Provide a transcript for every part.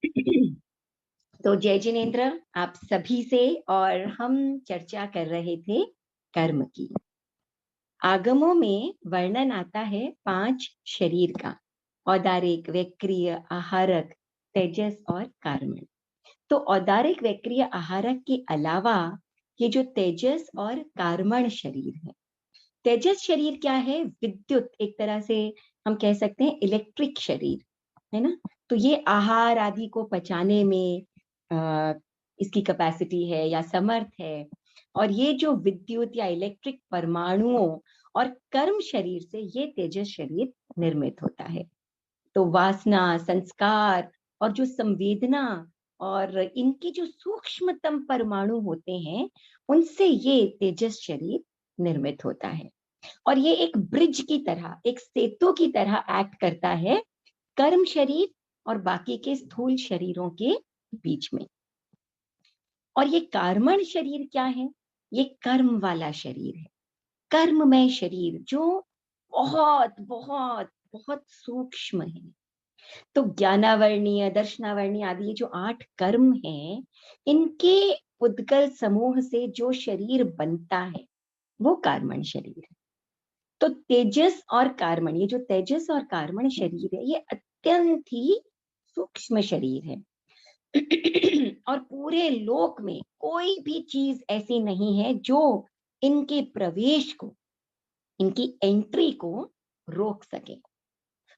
तो जय जिनेन्द्र आप सभी से। और हम चर्चा कर रहे थे कर्म की। आगमों में वर्णन आता है 5 शरीर का: औदारिक, वैक्रिय, आहारक, तेजस और कार्मण। तो औदारिक, वैक्रिय, आहारक के अलावा ये जो तेजस और कार्मण शरीर है। तेजस शरीर क्या है? विद्युत, एक तरह से हम कह सकते हैं इलेक्ट्रिक शरीर है ना। तो ये आहार आदि को पचाने में इसकी कैपेसिटी है या समर्थ है। और ये जो विद्युत या इलेक्ट्रिक परमाणुओं और कर्म शरीर से ये तेजस शरीर निर्मित होता है। तो वासना, संस्कार और जो संवेदना और इनके जो सूक्ष्मतम परमाणु होते हैं, उनसे ये तेजस शरीर निर्मित होता है। और ये एक ब्रिज की तरह, एक सेतु की तरह एक्ट करता है कर्म शरीर और बाकी के स्थूल शरीरों के बीच में। और ये कार्मण शरीर क्या है? ये कर्म वाला शरीर है, कर्ममय शरीर जो बहुत बहुत बहुत सूक्ष्म है। तो ज्ञानावर्णीय, दर्शनावर्णीय आदि ये जो 8 कर्म हैं, इनके उद्गल समूह से जो शरीर बनता है वो कार्मण शरीर है। तो तेजस और कार्मण, ये जो तेजस और कार्मण शरीर है, ये अत्यंत ही सूक्ष्म शरीर है। और पूरे लोक में कोई भी चीज ऐसी नहीं है जो इनके प्रवेश को, इनकी एंट्री को रोक सके।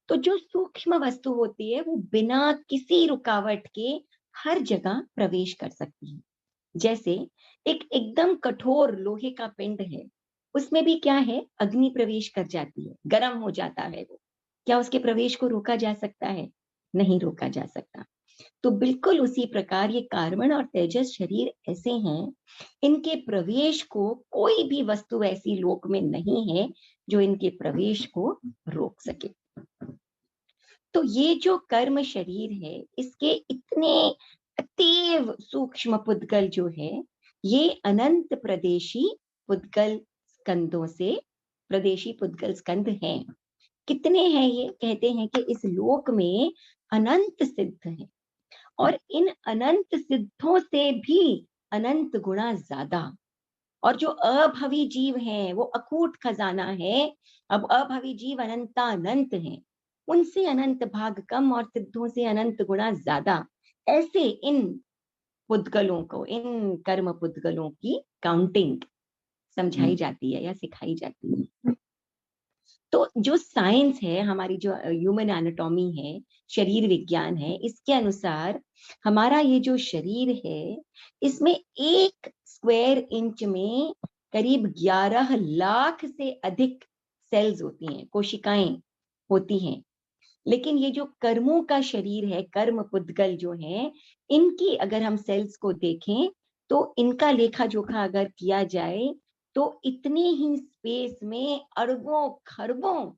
तो जो सूक्ष्म वस्तु होती है वो बिना किसी रुकावट के हर जगह प्रवेश कर सकती है। जैसे एक एकदम कठोर लोहे का पिंड है, उसमें भी क्या है? अग्नि प्रवेश कर जाती है, गर्म हो जाता है वो। क्या उसके प्रवेश को रोका जा सकता है? नहीं रोका जा सकता। तो बिल्कुल उसी प्रकार ये कार्बन और तेजस शरीर ऐसे हैं, इनके प्रवेश को कोई भी वस्तु ऐसी लोक में नहीं है जो इनके प्रवेश को रोक सके। तो ये जो कर्म शरीर है, इसके इतने अतीव सूक्ष्म पुद्गल जो है, ये अनंत प्रदेशी पुद्गल स्कंदों से, प्रदेशी पुद्गल स्कंद हैं। कितने हैं ये? कहते हैं कि इस लोक में अनंत सिद्ध हैं, और इन अनंत सिद्धों से भी अनंत गुणा ज्यादा। और जो अभवी जीव हैं वो अकूट खजाना है। अब अभवी जीव अनंतानंत हैं, उनसे अनंत भाग कम और सिद्धों से अनंत गुणा ज्यादा। ऐसे इन पुद्गलों को, इन कर्म पुद्गलों की काउंटिंग समझाई जाती है या सिखाई जाती है। तो जो साइंस है, हमारी जो ह्यूमन एनाटॉमी है, शरीर विज्ञान है, इसके अनुसार हमारा ये जो शरीर है, इसमें 1 स्क्वायर इंच में करीब 11 लाख से अधिक सेल्स होती हैं, कोशिकाएं होती हैं। लेकिन ये जो कर्मों का शरीर है, कर्म पुद्गल जो है, इनकी अगर हम सेल्स को देखें तो इनका लेखा जोखा अगर किया जाए तो इतने ही स्पेस में अरबों खरबों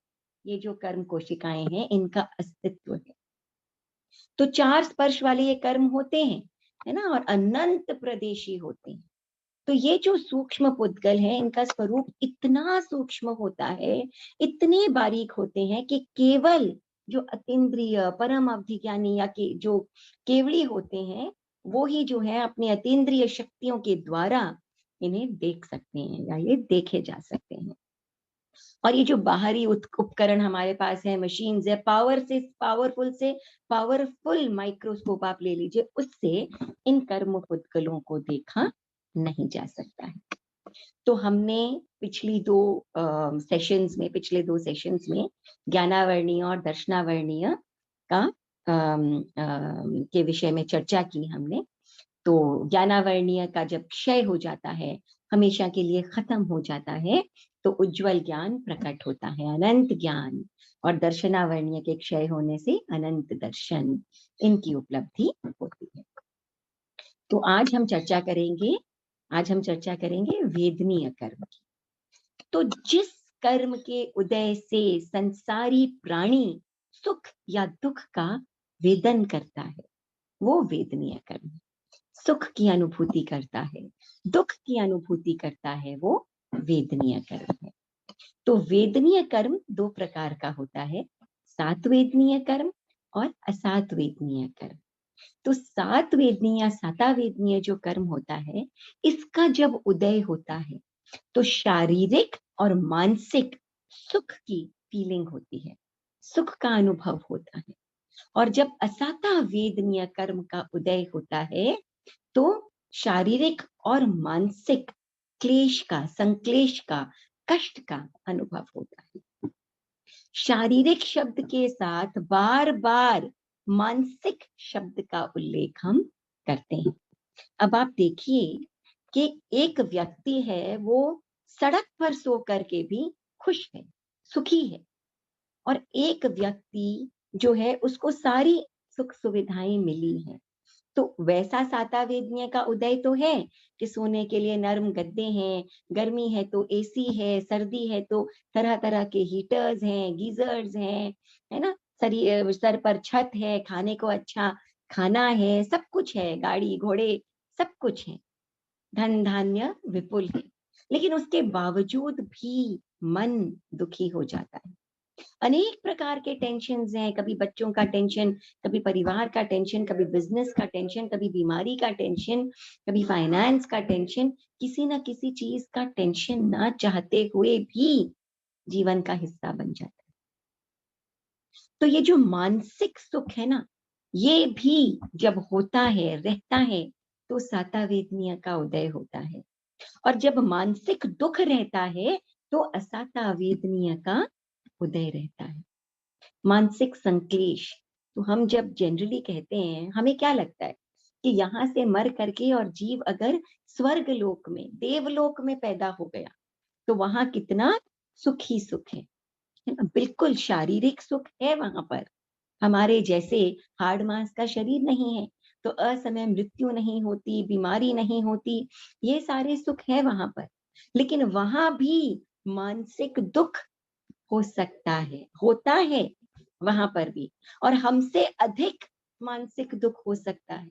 ये जो कर्म कोशिकाएं हैं, इनका अस्तित्व है। तो 4 स्पर्श वाले ये कर्म होते हैं, है ना, और अनंत प्रदेशी होते हैं। तो ये जो सूक्ष्म पुद्गल है, इनका स्वरूप इतना सूक्ष्म होता है, इतने बारीक होते हैं कि केवल जो अतीन्द्रिय परम अवधि ज्ञानी या के जो केवली होते हैं, वो ही जो है अपने अतीन्द्रिय शक्तियों के द्वारा इन्हें देख सकते हैं या ये देखे जा सकते हैं। और ये जो बाहरी उपकरण हमारे पास है, मशीन्स है, पावरफुल से पावरफुल माइक्रोस्कोप आप ले लीजिए, उससे इन कर्म पुद्गलों को देखा नहीं जा सकता है। तो हमने पिछले दो सेशंस में ज्ञानावर्णीय और दर्शनावर्णीय का के विषय में चर्चा की हमने। तो ज्ञानावर्णीय का जब क्षय हो जाता है, हमेशा के लिए खत्म हो जाता है, तो उज्जवल ज्ञान प्रकट होता है, अनंत ज्ञान। और दर्शनावर्णीय के क्षय होने से अनंत दर्शन, इनकी उपलब्धि होती है। तो आज हम चर्चा करेंगे वेदनीय कर्म की। तो जिस कर्म के उदय से संसारी प्राणी सुख या दुख का वेदन करता है, वो वेदनीय कर्म है। सुख की अनुभूति करता है, दुख की अनुभूति करता है, वो वेदनीय कर्म है। तो वेदनीय कर्म 2 प्रकार का होता है: सात्वेदनीय कर्म और असात्वेदनीय कर्म। तो सात वेदनीय या सातावेदनीय जो कर्म होता है, इसका जब उदय होता है तो शारीरिक और मानसिक सुख की फीलिंग होती है, सुख का अनुभव होता है। और जब असाता वेदनीय कर्म का उदय होता है तो शारीरिक और मानसिक क्लेश का, संक्लेश का, कष्ट का अनुभव होता है। शारीरिक शब्द के साथ बार बार मानसिक शब्द का उल्लेख हम करते हैं। अब आप देखिए कि एक व्यक्ति है, वो सड़क पर सो करके भी खुश है, सुखी है, और एक व्यक्ति जो है उसको सारी सुख सुविधाएं मिली हैं। तो वैसा सातावेदनीय का उदय तो है कि सोने के लिए नर्म गद्दे हैं, गर्मी है तो एसी है, सर्दी है तो तरह तरह के हीटर्स हैं, गीजर्स हैं, है ना, सर पर छत है, खाने को अच्छा खाना है, सब कुछ है, गाड़ी घोड़े सब कुछ है, धन धान्य विपुल है। लेकिन उसके बावजूद भी मन दुखी हो जाता है। अनेक प्रकार के टेंशन्स हैं, कभी बच्चों का टेंशन, कभी परिवार का टेंशन, कभी बिजनेस का टेंशन, कभी बीमारी का टेंशन, कभी फाइनेंस का टेंशन, किसी ना किसी चीज का टेंशन ना चाहते हुए भी जीवन का हिस्सा बन जाता है। तो ये जो मानसिक सुख है ना, ये भी जब होता है, रहता है, तो सातावेदनीय का उदय होता है। और जब मानसिक दुख रहता है तो असातावेदनीय का उदय रहता है। मानसिक संक्लेश, तो हम जब जनरली कहते हैं, हमें क्या लगता है कि यहाँ से मर करके और जीव अगर स्वर्ग लोक में, देवलोक में पैदा हो गया तो वहां कितना सुख ही सुख है ना? बिल्कुल शारीरिक सुख है वहां पर, हमारे जैसे हाड़ मांस का शरीर नहीं है, तो असमय मृत्यु नहीं होती, बीमारी नहीं होती, ये सारे सुख है वहां पर। लेकिन वहां भी मानसिक दुख हो सकता है, होता है वहां पर भी, और हमसे अधिक मानसिक दुख हो सकता है,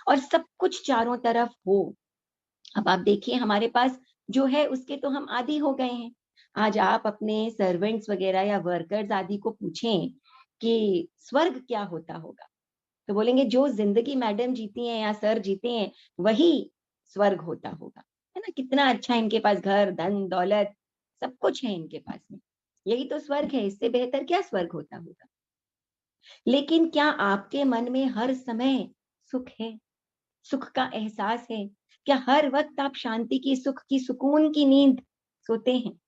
और सब कुछ चारों तरफ हो। अब आप देखिए हमारे पास जो है उसके तो हम आदी हो गए हैं। आज आप अपने सर्वेंट्स वगैरह या वर्कर्स आदि को पूछें कि स्वर्ग क्या होता होगा, तो बोलेंगे जो जिंदगी मैडम जीती हैं या सर जीते हैं वही स्वर्ग होता होगा, है ना? कितना अच्छा इनके पास घर, धन, दौलत, सब कुछ है इनके पास में, यही तो स्वर्ग है, इससे बेहतर क्या स्वर्ग होता होगा? लेकिन क्या आपके मन में हर समय सुख है, सुख का एहसास है? क्या हर वक्त आप शांति की, सुख की, सुकून की नींद सोते हैं?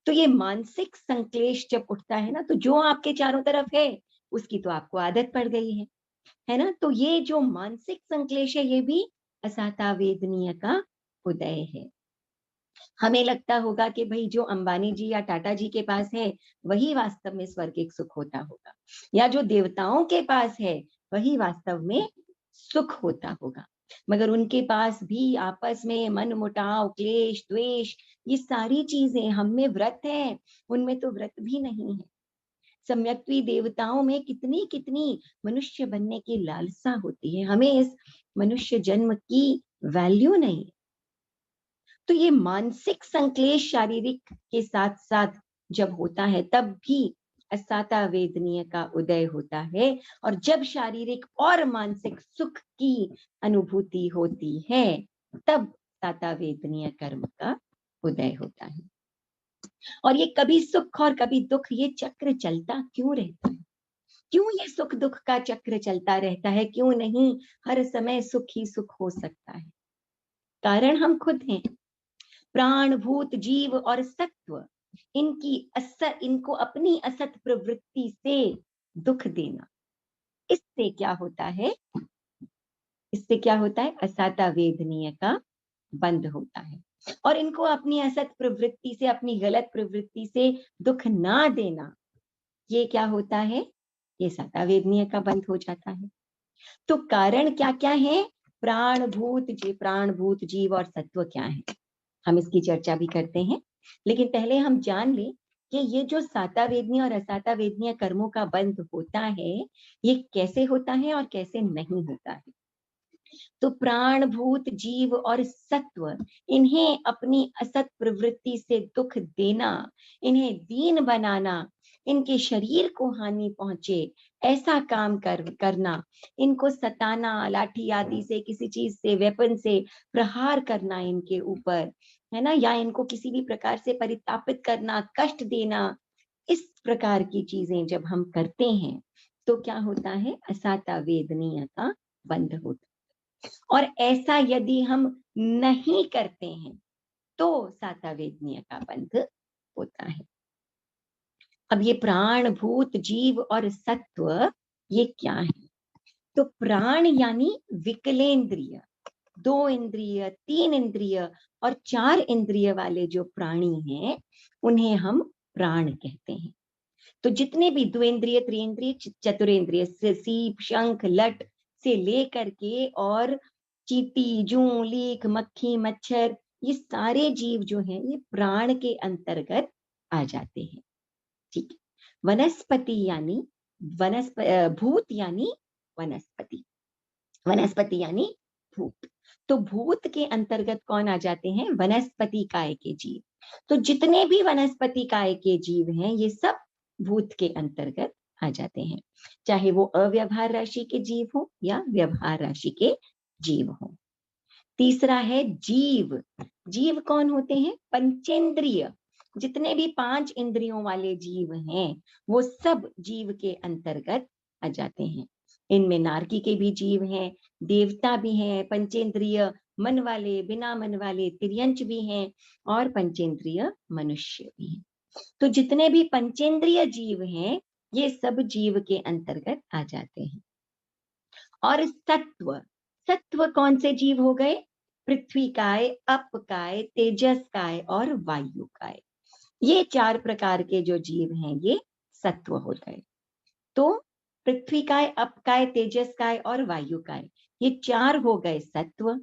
तो ये मानसिक संक्लेश जब उठता है ना, तो जो आपके चारों तरफ है उसकी तो आपको आदत पड़ गई है ना? तो ये जो मानसिक संक्लेश है, ये भी असातावेदनीय का उदय है। हमें लगता होगा कि भाई जो अंबानी जी या टाटा जी के पास है वही वास्तव में स्वर्गिक सुख होता होगा, या जो देवताओं के पास है वही वास्तव में सुख होता होगा। मगर उनके पास भी आपस में मनमुटाव, क्लेश, द्वेष, ये सारी चीजें, हम में व्रत है, उनमें तो व्रत भी नहीं है। सम्यक्वी देवताओं में कितनी कितनी मनुष्य बनने की लालसा होती है, हमें इस मनुष्य जन्म की वैल्यू नहीं। तो ये मानसिक संक्लेश शारीरिक के साथ साथ जब होता है तब भी असाता वेदनीय का उदय होता है, और जब शारीरिक और मानसिक सुख की अनुभूति होती है तब साता वेदनीय कर्म का उदय होता है। और ये कभी सुख और कभी दुख, ये चक्र चलता क्यों रहता है? क्यों ये सुख दुख का चक्र चलता रहता है? क्यों नहीं हर समय सुख ही सुख हो सकता है? कारण हम खुद हैं। प्राण, भूत, जीव और सत्व, इनको अपनी असत प्रवृत्ति से दुख देना, इससे क्या होता है? इससे क्या होता है? असाता वेदनीय का बंध होता है। और इनको अपनी असत प्रवृत्ति से, अपनी गलत प्रवृत्ति से दुख ना देना, ये क्या होता है? ये सता वेदनीय का बंध हो जाता है। तो कारण क्या क्या है? प्राण भूत जीव और सत्व क्या है, हम इसकी चर्चा भी करते हैं। लेकिन पहले हम जान लें कि ये जो सातावेदनीय और असातावेदनीय कर्मों का बंध होता है, ये कैसे होता है और कैसे नहीं होता है। तो प्राण, भूत, जीव और सत्व, इन्हें अपनी असत प्रवृत्ति से दुख देना, इन्हें दीन बनाना, इनके शरीर को हानि पहुंचे ऐसा काम करना, इनको सताना, लाठी आदि से, किसी चीज से, वेपन से प्रहार करना इनके ऊपर, है ना, या इनको किसी भी प्रकार से परितापित करना, कष्ट देना, इस प्रकार की चीजें जब हम करते हैं तो क्या होता है, असाता वेदनीय का बंध होता है। और ऐसा यदि हम नहीं करते हैं तो साता वेदनीय का बंध होता है। अब ये प्राण, भूत, जीव और सत्व ये क्या है? तो प्राण यानी विकलेंद्रिय, 2 इंद्रिय, 3 इंद्रिय और 4 इंद्रिय वाले जो प्राणी हैं उन्हें हम प्राण कहते हैं। तो जितने भी द्वेंद्रिय, त्रिइंद्रिय, चतुरेंद्रिय, सीप, शंख, लट से लेकर के और चींटी, जूं, लीख, मक्खी, मच्छर, ये सारे जीव जो हैं ये प्राण के अंतर्गत आ जाते हैं। ठीक है। वनस्पति यानी भूत यानी वनस्पति, वनस्पति यानी भूत। तो भूत के अंतर्गत कौन आ जाते हैं? वनस्पति काय के जीव। तो जितने भी वनस्पति काय के जीव हैं ये सब भूत के अंतर्गत आ जाते हैं, चाहे वो अव्यवहार राशि के जीव हो या व्यवहार राशि के जीव हो। तीसरा है जीव। जीव कौन होते हैं? पंचेंद्रिय। जितने भी 5 इंद्रियों वाले जीव हैं वो सब जीव के अंतर्गत आ जाते हैं। इनमें नारकी के भी जीव हैं, देवता भी हैं, पंचेंद्रिय मन वाले, बिना मन वाले तिर्यंच भी हैं और पंचेंद्रिय मनुष्य भी हैं। तो जितने भी पंचेंद्रिय जीव हैं ये सब जीव के अंतर्गत आ जाते हैं। और सत्व, सत्व कौन से जीव हो गए? पृथ्वी काय, अप काय, तेजस काय और वायु काय। ये 4 प्रकार के जो जीव हैं ये सत्व हो गए। तो पृथ्वी काय, अप काय, तेजस काय और वायु काय, ये 4 हो गए सत्व।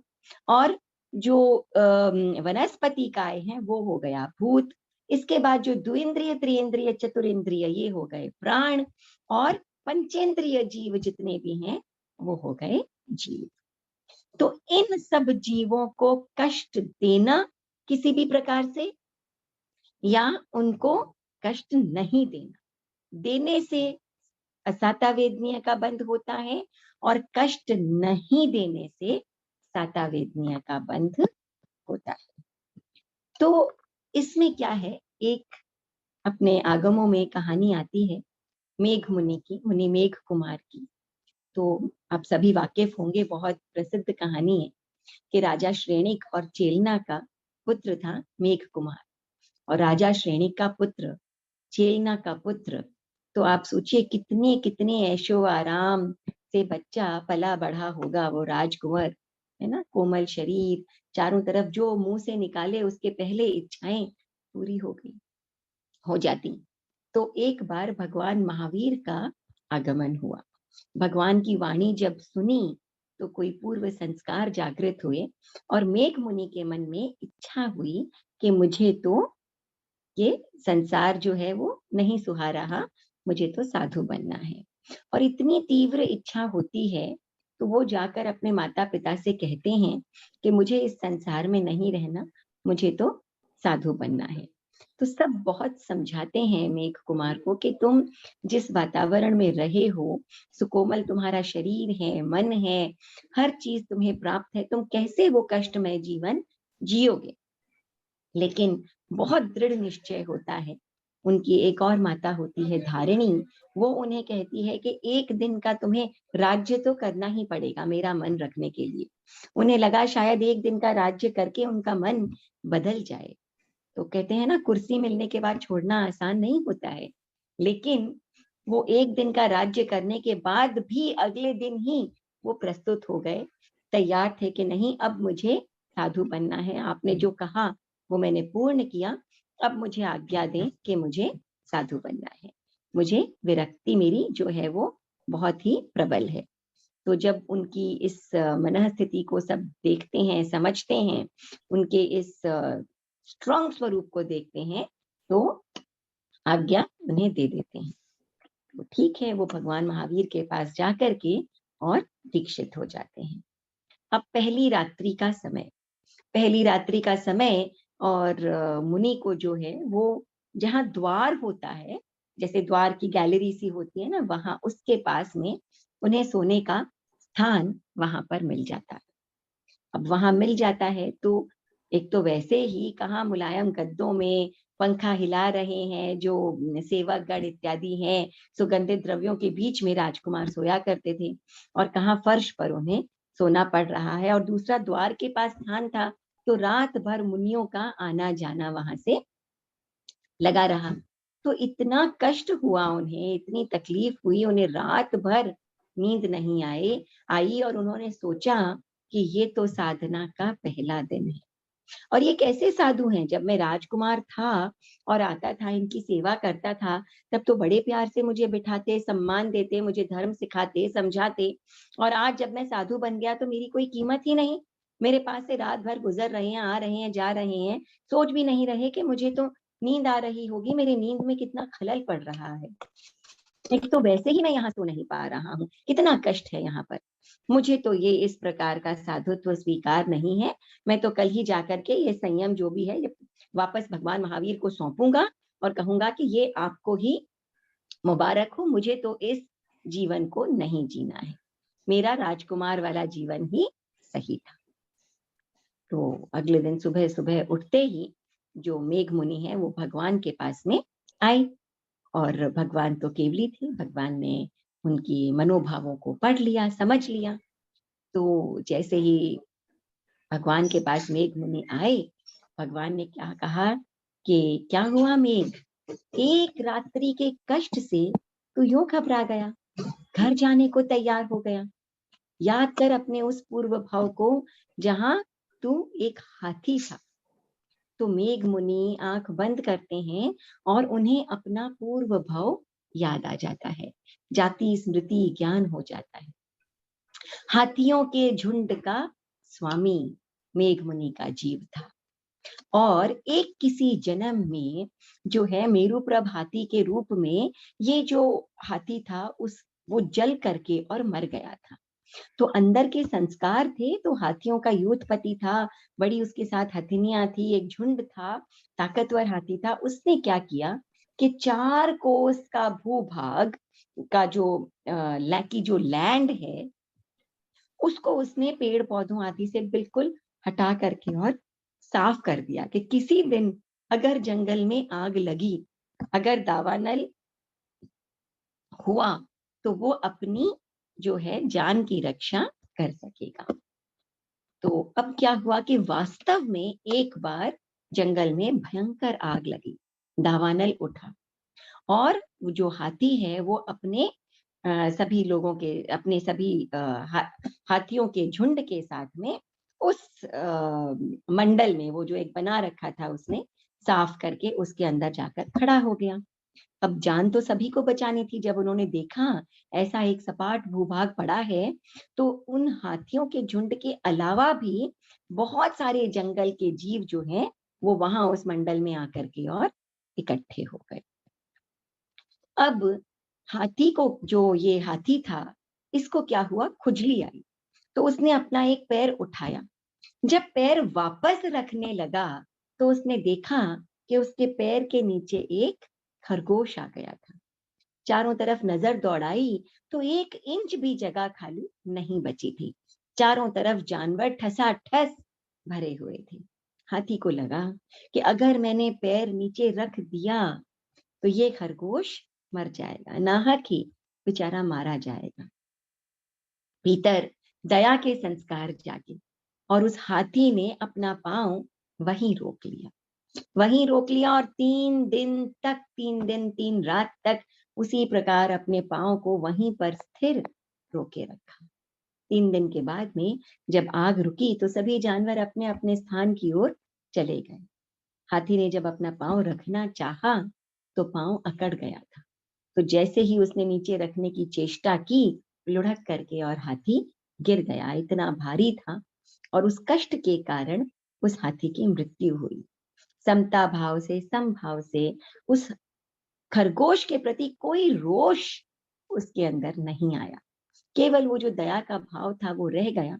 और जो वनस्पति काय है वो हो गया भूत। इसके बाद जो द्विंद्रिय, त्रिइंद्रिय, चतुरिंद्रिय ये हो गए प्राण। और पंचेंद्रिय जीव जितने भी हैं वो हो गए जीव। तो इन सब जीवों को कष्ट देना किसी भी प्रकार से या उनको कष्ट नहीं देना, देने से असाता वेदनीय का बंध होता है और कष्ट नहीं देने से साता वेदनीय का बंध होता है। तो इसमें क्या है, एक अपने आगमों में कहानी आती है मेघ मुनि की, मुनि मेघ कुमार की। तो आप सभी वाकिफ होंगे, बहुत प्रसिद्ध कहानी है कि राजा श्रेणिक और चेलना का पुत्र था मेघ कुमार। और राजा श्रेणिक का पुत्र, चेलना का पुत्र, तो आप सोचिए कितने कितने ऐशो आराम से बच्चा पला बढ़ा होगा, वो राजकुंवर, है ना, कोमल शरीर, चारों तरफ जो मुंह से निकाले उसके पहले इच्छाएं पूरी हो जाती। तो एक बार भगवान महावीर का आगमन हुआ। भगवान की वाणी जब सुनी तो कोई पूर्व संस्कार जागृत हुए और मेघ मुनि के मन में इच्छा हुई कि मुझे तो ये संसार जो है वो नहीं सुहा रहा, मुझे तो साधु बनना है। और इतनी तीव्र इच्छा होती है तो वो जाकर अपने माता पिता से कहते हैं कि मुझे इस संसार में नहीं रहना, मुझे तो साधु बनना है। तो सब बहुत समझाते हैं मेघ कुमार को कि तुम जिस वातावरण में रहे हो, सुकोमल तुम्हारा शरीर है, मन है, हर चीज तुम्हें प्राप्त है, तुम कैसे वो कष्टमय जीवन जियोगे। लेकिन बहुत दृढ़ निश्चय होता है। उनकी एक और माता होती है धारिणी, वो उन्हें कहती है कि एक दिन का तुम्हें राज्य तो करना ही पड़ेगा मेरा मन रखने के लिए। उन्हें लगा शायद एक दिन का राज्य करके उनका मन बदल जाए। तो कहते हैं ना, कुर्सी मिलने के बाद छोड़ना आसान नहीं होता है। लेकिन वो एक दिन का राज्य करने के बाद भी अगले दिन ही वो प्रस्तुत हो गए, तैयार थे कि नहीं, अब मुझे साधु बनना है, आपने जो कहा वो मैंने पूर्ण किया, अब मुझे आज्ञा दें कि मुझे साधु बनना है। मुझे विरक्ति मेरी जो है वो बहुत ही प्रबल है। तो जब उनकी इस मनः स्थिति को सब देखते हैं, समझते हैं, उनके इस स्ट्रॉन्ग स्वरूप को देखते हैं तो आज्ञा उन्हें दे देते हैं। तो ठीक है, वो भगवान महावीर के पास जाकर के और दीक्षित हो जाते हैं। अब पहली रात्रि का समय, पहली रात्रि का समय और मुनि को जो है वो जहाँ द्वार होता है जैसे द्वार की गैलरी सी होती है ना, वहां उसके पास में उन्हें सोने का स्थान वहां पर मिल जाता है। अब वहां मिल जाता है तो एक तो वैसे ही कहाँ मुलायम गद्दों में पंखा हिला रहे हैं जो सेवकगण इत्यादि हैं, सुगंधित द्रव्यों के बीच में राजकुमार सोया करते थे, और कहाँ फर्श पर उन्हें सोना पड़ रहा है, और दूसरा द्वार के पास स्थान था, तो रात भर मुनियों का आना जाना वहां से लगा रहा। तो इतना कष्ट हुआ उन्हें, इतनी तकलीफ हुई उन्हें, रात भर नींद नहीं आई, और उन्होंने सोचा कि ये तो साधना का पहला दिन है। और ये कैसे साधु हैं? जब मैं राजकुमार था और आता था, इनकी सेवा करता था, तब तो बड़े प्यार से मुझे बिठाते, सम्मान देते, मुझे धर्म सिखाते, समझाते, और आज जब मैं साधु बन गया तो मेरी कोई कीमत ही नहीं। मेरे पास से रात भर गुजर रहे हैं, आ रहे हैं, जा रहे हैं, सोच भी नहीं रहे कि मुझे तो नींद आ रही होगी, मेरी नींद में कितना खलल पड़ रहा है। एक तो वैसे ही मैं यहाँ सो नहीं पा रहा हूँ, कितना कष्ट है यहाँ पर। मुझे तो ये इस प्रकार का साधुत्व स्वीकार नहीं है। मैं तो कल ही जाकर के ये संयम जो भी है, ये वापस भगवान महावीर को सौंपूंगा और कहूंगा कि ये आपको ही मुबारक हो, मुझे तो इस जीवन को नहीं जीना है, मेरा राजकुमार वाला जीवन ही सही था। तो अगले दिन सुबह सुबह उठते ही जो मेघ मुनि है वो भगवान के पास में आए, और भगवान तो केवली थे, भगवान ने उनकी मनोभावों को पढ़ लिया, समझ लिया। तो जैसे ही भगवान के पास मेघ मुनि आए, भगवान ने क्या कहा कि क्या हुआ मेघ, एक रात्रि के कष्ट से तू यूं घबरा गया, घर जाने को तैयार हो गया। याद कर अपने उस पूर्व भाव को जहां तू एक हाथी था। तो मेघ मुनि आंख बंद करते हैं और उन्हें अपना पूर्व भाव याद आ जाता है, जाति स्मृति ज्ञान हो जाता है। हाथियों के झुंड का स्वामी मेघ मुनि का जीव था, और एक किसी जन्म में जो है मेरुप्रभ हाथी के रूप में ये जो हाथी था उस वो जल करके और मर गया था। तो अंदर के संस्कार थे, तो हाथियों का यूथपति था, बड़ी उसके साथ हथिनियां थी, एक झुंड था, ताकतवर हाथी था। उसने क्या किया कि 4 कोस का भूभाग का जो की जो लैंड है, उसको उसने पेड़ पौधों आदि से बिल्कुल हटा करके और साफ कर दिया कि किसी दिन अगर जंगल में आग लगी, अगर दावानल हुआ, तो वो अपनी जो है जान की रक्षा कर सकेगा। तो अब क्या हुआ कि वास्तव में एक बार जंगल में भयंकर आग लगी, दावानल उठा, और वो जो हाथी है वो अपने सभी लोगों के, अपने सभी हाथियों के झुंड के साथ में उस मंडल में, वो जो एक बना रखा था उसने साफ करके उसके अंदर जाकर खड़ा हो गया। अब जान तो सभी को बचानी थी। जब उन्होंने देखा ऐसा एक सपाट भूभाग पड़ा है, तो उन हाथियों के झुंड के अलावा भी बहुत सारे जंगल के जीव जो हैं वो वहां उस मंडल में आकर के और इकट्ठे हो गए। अब हाथी को, जो ये हाथी था, इसको क्या हुआ, खुजली आई, तो उसने अपना एक पैर उठाया। जब पैर वापस रखने लगा तो उसने देखा कि उसके पैर के नीचे एक खरगोश आ गया था। चारों तरफ नजर दौड़ाई तो 1 इंच भी जगह खाली नहीं बची थी, चारों तरफ जानवर ठसाठस भरे हुए थे। हाथी को लगा कि अगर मैंने पैर नीचे रख दिया तो ये खरगोश मर जाएगा, नाहक ही बेचारा मारा जाएगा। भीतर दया के संस्कार जागे, और उस हाथी ने अपना पांव वहीं रोक लिया, वहीं रोक लिया, और 3 दिन तक, 3 दिन 3 रात तक उसी प्रकार अपने पांव को वहीं पर स्थिर रोके रखा। 3 दिन के बाद में जब आग रुकी तो सभी जानवर अपने अपने स्थान की ओर चले गए। हाथी ने जब अपना पांव रखना चाहा तो पांव अकड़ गया था। तो जैसे ही उसने नीचे रखने की चेष्टा की, लुढ़क करके और हाथी गिर गया, इतना भारी था, और उस कष्ट के कारण उस हाथी की मृत्यु हुई। समता भाव से, समभाव से उस खरगोश के प्रति कोई रोष उसके अंदर नहीं आया, केवल वो जो दया का भाव था वो रह गया।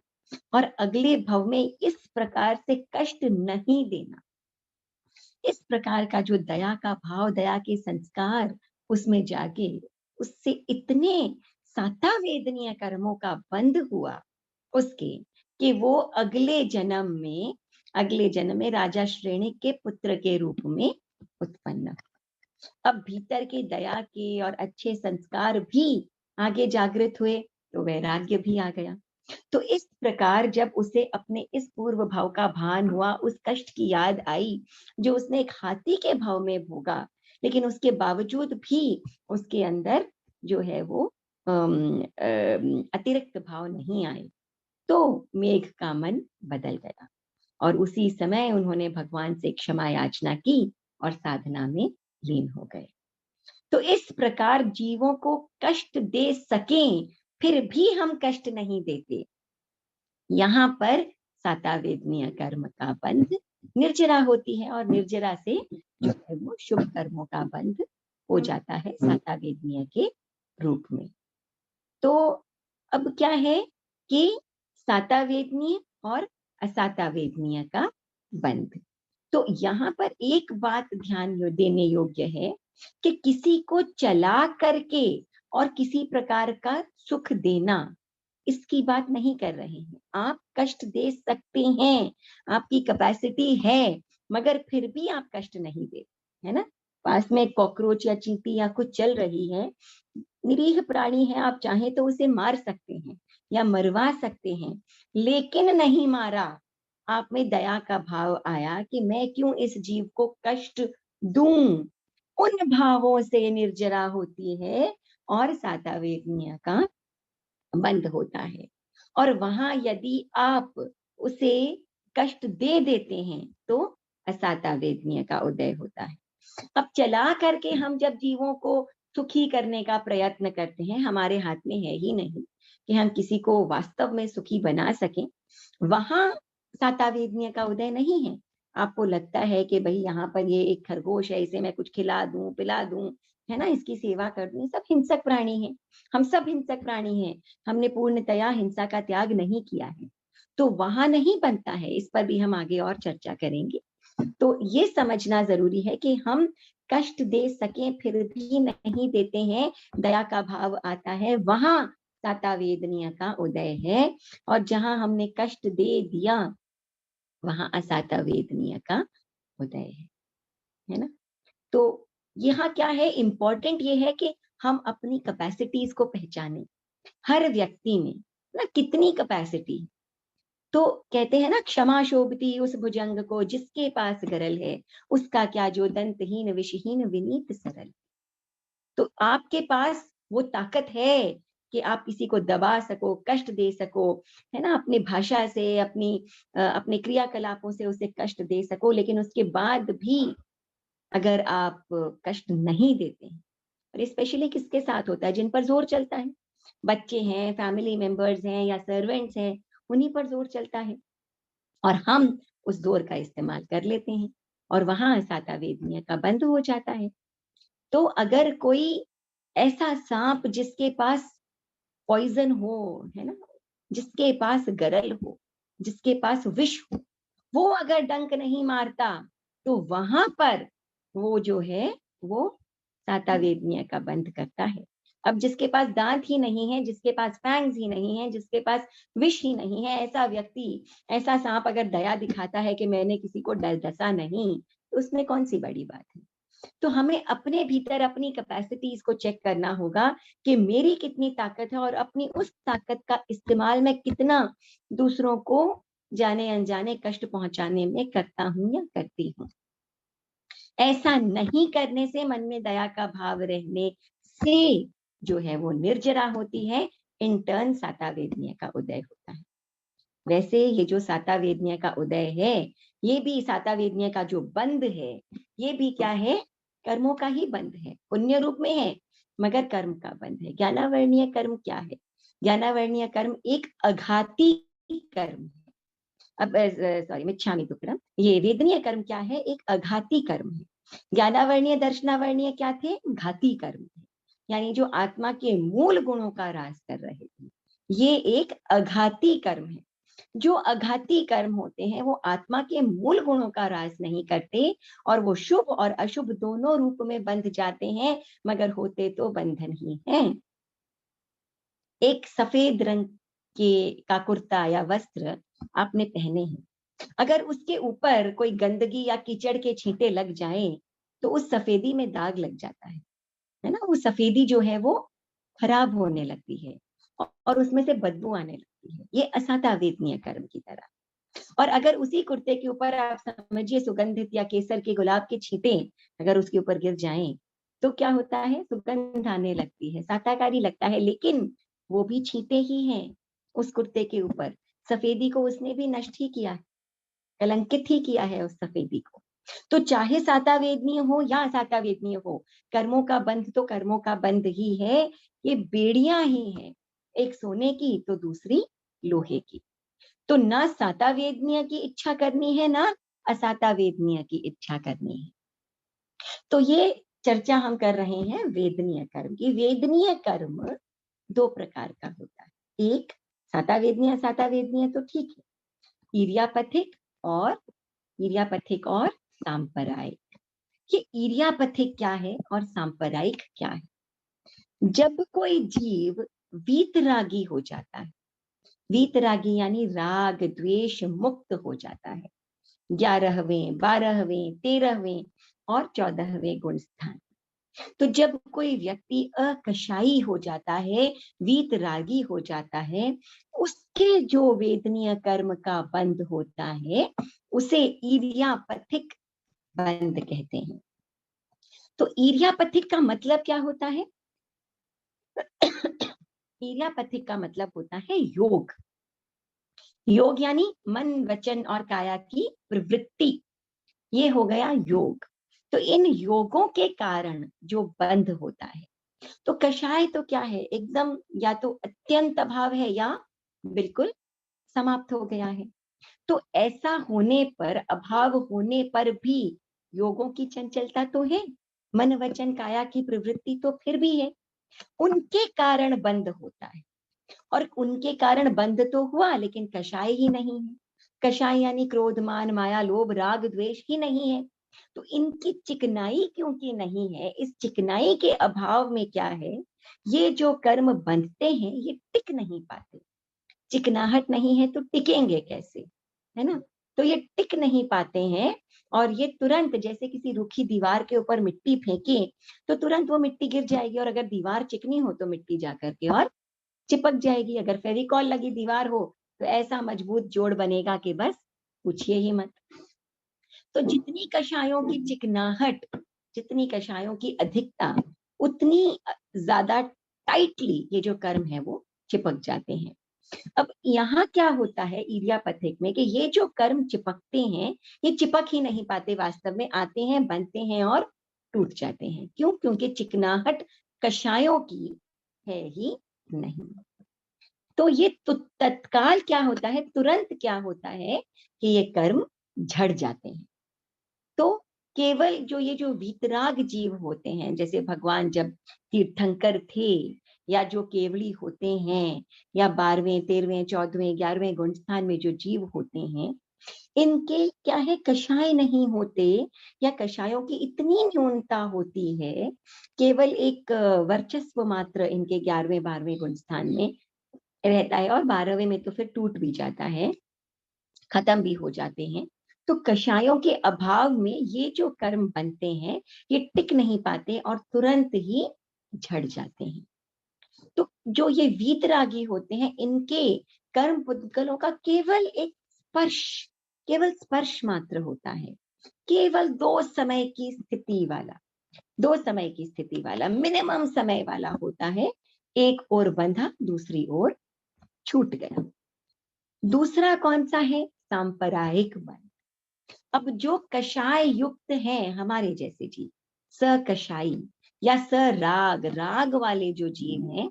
और अगले भव में इस प्रकार से कष्ट नहीं देना, इस प्रकार का जो दया का भाव, दया के संस्कार उसमें जाके उससे इतने सातावेदनीय कर्मों का बंध हुआ उसके, कि वो अगले जन्म में राजा श्रेणी के पुत्र के रूप में उत्पन्न। अब भीतर के दया के और अच्छे संस्कार भी आगे जागृत हुए, तो वैराग्य भी आ गया। तो इस प्रकार जब उसे अपने इस पूर्व भाव का भान हुआ, उस कष्ट की याद आई जो उसने एक हाथी के भाव में भोगा, लेकिन उसके बावजूद भी उसके अंदर जो है वो अतिरिक्त भाव नहीं आए, तो मेघ का मन बदल गया और उसी समय उन्होंने भगवान से क्षमा याचना की और साधना में लीन हो गए। तो इस प्रकार जीवों को कष्ट दे सकें फिर भी हम कष्ट नहीं देते, यहाँ पर सातावेदनीय कर्म का बंध निर्जरा होती है और निर्जरा से जो है वो शुभ कर्मों का बंध हो जाता है सातावेदनीय के रूप में। तो अब क्या है कि सातावेदनीय और असातावेदनीय का बंध। तो यहाँ पर एक बात ध्यान देने योग्य है कि किसी को चला करके और किसी प्रकार का सुख देना, इसकी बात नहीं कर रहे हैं। आप कष्ट दे सकते हैं, आपकी कैपेसिटी है, मगर फिर भी आप कष्ट नहीं दे, है ना? पास में कॉकरोच या चींटी या कुछ चल रही है, निरीह प्राणी है, आप चाहें तो उसे मार सकते हैं या मरवा सकते हैं, लेकिन नहीं मारा। आप में दया का भाव आया कि मैं क्यों इस जीव को कष्ट दूं। उन भावों से निर्जरा होती है और सातावेदनीय का बंद होता है। और वहां यदि आप उसे कष्ट दे देते हैं तो असातावेदनीय का उदय होता है। अब चला करके हम जब जीवों को सुखी करने का प्रयत्न करते हैं, हमारे हाथ में है ही नहीं कि हम किसी को वास्तव में सुखी बना सकें, वहां सातावेदनीय का उदय नहीं है। आपको लगता है कि भाई यहाँ पर ये एक खरगोश है, इसे मैं कुछ खिला दूं पिला दूं, है ना, इसकी सेवा कर दूं, सब हिंसक प्राणी हैं, हम सब हिंसक प्राणी हैं, हमने पूर्णतया हिंसा का त्याग नहीं किया है, तो वहां नहीं बनता है। इस पर भी हम आगे और चर्चा करेंगे। तो ये समझना जरूरी है कि हम कष्ट दे सकें फिर भी नहीं देते हैं, दया का भाव आता है, वहां सातावेदनीय का उदय है। और जहां हमने कष्ट दे दिया वहां असातावेदनीय का उदय है ना? तो यहाँ क्या है, इंपॉर्टेंट ये है कि हम अपनी कैपेसिटीज को पहचानें। हर व्यक्ति में ना कितनी कैपेसिटी, तो कहते हैं ना, क्षमा शोभती उस भुजंग को जिसके पास गरल है, उसका क्या जो दंतहीन विषहीन विनीत सरल। तो आपके पास वो ताकत है कि आप किसी को दबा सको, कष्ट दे सको, है ना, अपनी भाषा से, अपने क्रियाकलापों से उसे कष्ट दे सको, लेकिन उसके बाद भी अगर आप कष्ट नहीं देते हैं, और स्पेशली किसके साथ होता है, जिन पर जोर चलता है, बच्चे हैं, फैमिली मेंबर्स हैं या सर्वेंट्स हैं, उन्हीं पर जोर चलता है और हम उस जोर का इस्तेमाल कर लेते हैं और वहां सातावेदनीय का बंद हो जाता है। तो अगर कोई ऐसा सांप जिसके पास पॉइजन हो, है ना, जिसके पास गरल हो, जिसके पास विष हो, वो अगर डंक नहीं मारता, तो वहां पर वो जो है वो सातावेदनीय का बंध करता है। अब जिसके पास दांत ही नहीं है, जिसके पास फैंग्स ही नहीं है, जिसके पास विष ही नहीं है, ऐसा व्यक्ति, ऐसा सांप अगर दया दिखाता है कि मैंने किसी को डर डसा नहीं, तो उसमें कौन सी बड़ी बात है। तो हमें अपने भीतर अपनी कैपेसिटीज को चेक करना होगा कि मेरी कितनी ताकत है और अपनी उस ताकत का इस्तेमाल मैं कितना दूसरों को जाने अनजाने कष्ट पहुंचाने में करता हूं या करती हूँ। ऐसा नहीं करने से, मन में दया का भाव रहने से जो है वो निर्जरा होती है, इन टर्न सातावेदनीय का उदय होता है। वैसे ये जो सातावेदनीय का उदय है, ये भी सातावेदनीय का जो बंध है, ये भी क्या है, कर्मों का ही बंध है, पुण्य रूप में है मगर कर्म का बंध है। ज्ञानावर्णीय कर्म क्या है? ज्ञानावर्णीय कर्म एक अघाती कर्म है। अब सॉरी, मिच्छामि दुक्कडम, ये वेदनीय कर्म क्या है, एक अघाती कर्म है। ज्ञानावर्णीय दर्शनावर्णीय क्या थे, घाती कर्म थे, यानी जो आत्मा के मूल गुणों का राज कर रहे थे, ये एक अघाती कर्म है। जो अघाती कर्म होते हैं वो आत्मा के मूल गुणों का ह्रास नहीं करते और वो शुभ और अशुभ दोनों रूप में बंध जाते हैं, मगर होते तो बंधन ही हैं। एक सफेद रंग के का कुर्ता या वस्त्र आपने पहने हैं, अगर उसके ऊपर कोई गंदगी या कीचड़ के छींटे लग जाएं तो उस सफेदी में दाग लग जाता है ना। वो सफेदी जो है वो खराब होने लगती है और उसमें से बदबू आने लगती है। ये असाता वेदनीय कर्म की तरह। और अगर उसी कुर्ते के ऊपर आप समझिए सुगंधित या केसर के गुलाब के छींटे अगर उसके ऊपर गिर जाएं तो क्या होता है, सुगंध आने लगती है, साताकारी लगता है, लेकिन वो भी छींटे ही हैं उस कुर्ते के ऊपर। सफेदी को उसने भी नष्ट ही किया है, कलंकित ही किया है उस सफेदी को। तो चाहे साता वेदनीय हो या असाता वेदनीय हो, कर्मों का बंध तो कर्मों का बंध ही है। ये बेड़ियां ही हैं, एक सोने की तो दूसरी लोहे की। तो ना साता वेदनीय की इच्छा करनी है, ना असाता वेदनीय की इच्छा करनी है। तो ये चर्चा हम कर रहे हैं वेदनीय कर्म की। वेदनीय कर्म दो प्रकार का होता है, एक साता वेदनीय, असाता वेदनीय तो ठीक है, इर्यापथिक और इर्यापथिक और सांप्रदायिक। ये इर्यापथिक क्या है और सांप्रदायिक क्या है? जब कोई जीव वीतरागी हो जाता है, वीतरागी यानी राग द्वेष मुक्त हो जाता है, 11वें 12वें 13वें और 14वें गुण स्थान। तो जब कोई व्यक्ति अकशाई हो जाता है, वीतरागी हो जाता है, उसके जो वेदनीय कर्म का बंध होता है उसे इर्यापथिक बंध कहते हैं। तो इर्यापथिक का मतलब क्या होता है? इर्यापथिक का मतलब होता है योग। योग यानी मन वचन और काया की प्रवृत्ति, ये हो गया योग। तो इन योगों के कारण जो बंध होता है, तो कषाय तो क्या है, एकदम या तो अत्यंत अभाव है या बिल्कुल समाप्त हो गया है। तो ऐसा होने पर, अभाव होने पर भी योगों की चंचलता तो है, मन वचन काया की प्रवृत्ति तो फिर भी है, उनके कारण बंद होता है। और उनके कारण बंद तो हुआ, लेकिन कषाय ही नहीं है। कषाय यानी क्रोध मान माया लोभ राग द्वेष ही नहीं है। तो इनकी चिकनाई क्योंकि नहीं है, इस चिकनाई के अभाव में क्या है, ये जो कर्म बंधते हैं ये टिक नहीं पाते। चिकनाहट नहीं है तो टिकेंगे कैसे, है ना। तो ये टिक नहीं पाते हैं और ये तुरंत जैसे किसी रूखी दीवार के ऊपर मिट्टी फेंके तो तुरंत वो मिट्टी गिर जाएगी, और अगर दीवार चिकनी हो तो मिट्टी जाकर के और चिपक जाएगी। अगर फेविकॉल लगी दीवार हो तो ऐसा मजबूत जोड़ बनेगा कि बस पूछिए ही मत। तो जितनी कषायों की चिकनाहट, जितनी कषायों की अधिकता, उतनी ज्यादा टाइटली ये जो कर्म है वो चिपक जाते हैं। अब यहाँ क्या होता है इर्यापथिक में कि ये जो कर्म चिपकते हैं ये चिपक ही नहीं पाते, वास्तव में आते हैं, बनते हैं और टूट जाते हैं। क्यों? क्योंकि चिकनाहट कषायों की है ही नहीं। तो ये तत्काल क्या होता है, तुरंत क्या होता है कि ये कर्म झड़ जाते हैं। तो केवल जो ये जो वीतराग जीव होते हैं, जैसे भगवान जब तीर्थंकर थे, या जो केवली होते हैं, या 12वें 13वें 14वें 11वें गुण स्थान में जो जीव होते हैं, इनके क्या है, कषाय नहीं होते, या कषायों की इतनी न्यूनता होती है, केवल एक वर्चस्व मात्र इनके 11वें 12वें गुण स्थान में रहता है, और 12वें में तो फिर टूट भी जाता है, खत्म भी हो जाते हैं। तो कषायों के अभाव में ये जो कर्म बनते हैं ये टिक नहीं पाते और तुरंत ही झड़ जाते हैं। तो जो ये वीतरागी होते हैं, इनके कर्म पुद्गलों का केवल एक स्पर्श, केवल स्पर्श मात्र होता है, केवल 2 समय की स्थिति वाला, 2 समय की स्थिति वाला, मिनिमम समय वाला होता है। एक ओर बंधा, दूसरी ओर छूट गया। दूसरा कौन सा है? सांप्रदायिक बंध। अब जो कषाय युक्त हैं हमारे जैसे जीव, सकषाई या सराग, राग वाले जो जीव हैं,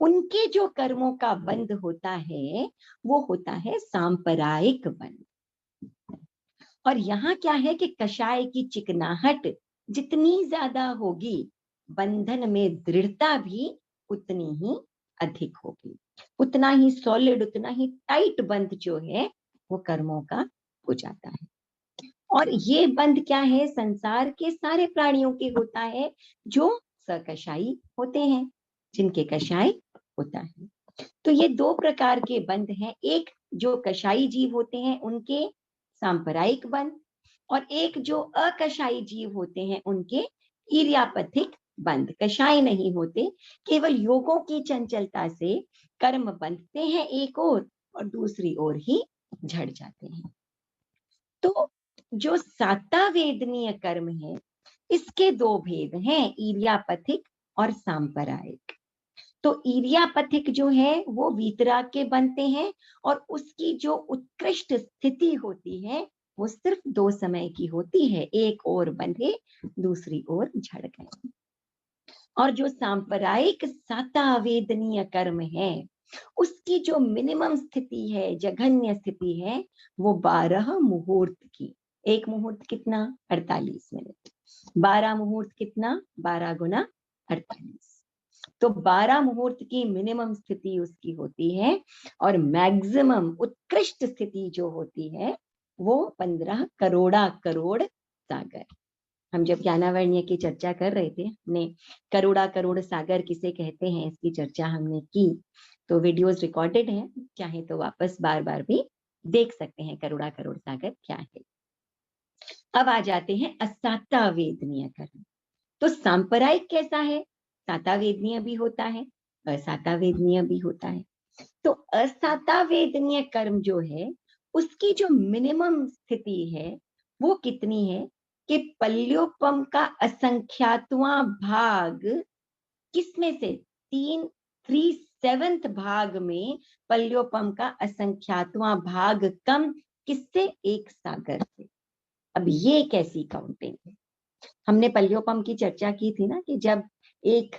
उनके जो कर्मों का बंध होता है वो होता है सांप्रदायिक बंध। और यहाँ क्या है कि कषाय की चिकनाहट जितनी ज्यादा होगी, बंधन में दृढ़ता भी उतनी ही अधिक होगी। उतना ही सॉलिड, उतना ही टाइट बंध जो है वो कर्मों का हो जाता है। और ये बंध क्या है, संसार के सारे प्राणियों के होता है जो सकशायी होते हैं, जिनके कषाय होता है। तो ये दो प्रकार के बंध हैं, एक जो कषायी जीव होते हैं उनके सांप्रदायिक बंध, और एक जो अकषायी जीव होते हैं उनके इर्यापथिक बंध। कषाय नहीं होते, केवल योगों की चंचलता से कर्म बंधते हैं एक और दूसरी ओर ही झड़ जाते हैं। तो जो सातावेदनीय कर्म है, इसके दो भेद हैं, इर्यापथिक और सांप्रदायिक। तो इर्यापथिक जो है वो वीतराग के बनते हैं, और उसकी जो उत्कृष्ट स्थिति होती है वो सिर्फ 2 समय की होती है, एक ओर बंधे दूसरी ओर झड़ गए। और जो सांप्रदायिक सातावेदनीय कर्म है, उसकी जो मिनिमम स्थिति है, जघन्य स्थिति है, वो 12 मुहूर्त की। एक मुहूर्त कितना? 48 मिनट। 12 मुहूर्त कितना? 12 गुना 48। तो 12 मुहूर्त की मिनिमम स्थिति उसकी होती है, और मैक्सिमम उत्कृष्ट स्थिति जो होती है वो 15 करोड़ा करोड़ सागर। हम जब ज्ञानावर्ण्य की चर्चा कर रहे थे, हमने करोड़ा करोड़ सागर किसे कहते हैं इसकी चर्चा हमने की। तो वीडियोस रिकॉर्डेड हैं, चाहे तो वापस बार बार भी देख सकते हैं करोड़ा करोड़ सागर क्या है। अब आ जाते हैं असातावेदनीय कर्म। तो सांप्रदायिक कैसा है? सातावेदनीय भी होता है, असातावेदनीय भी होता है। तो असातावेदनीय कर्म जो है उसकी जो मिनिमम स्थिति है वो कितनी है कि पल्योपम का असंख्यातवां भाग, किसमें से? 3/7 भाग में पल्योपम का असंख्यातवां भाग कम, किससे? एक सागर से। अब ये कैसी काउंटिंग है? हमने पल्योपम की चर्चा की थी ना, कि जब एक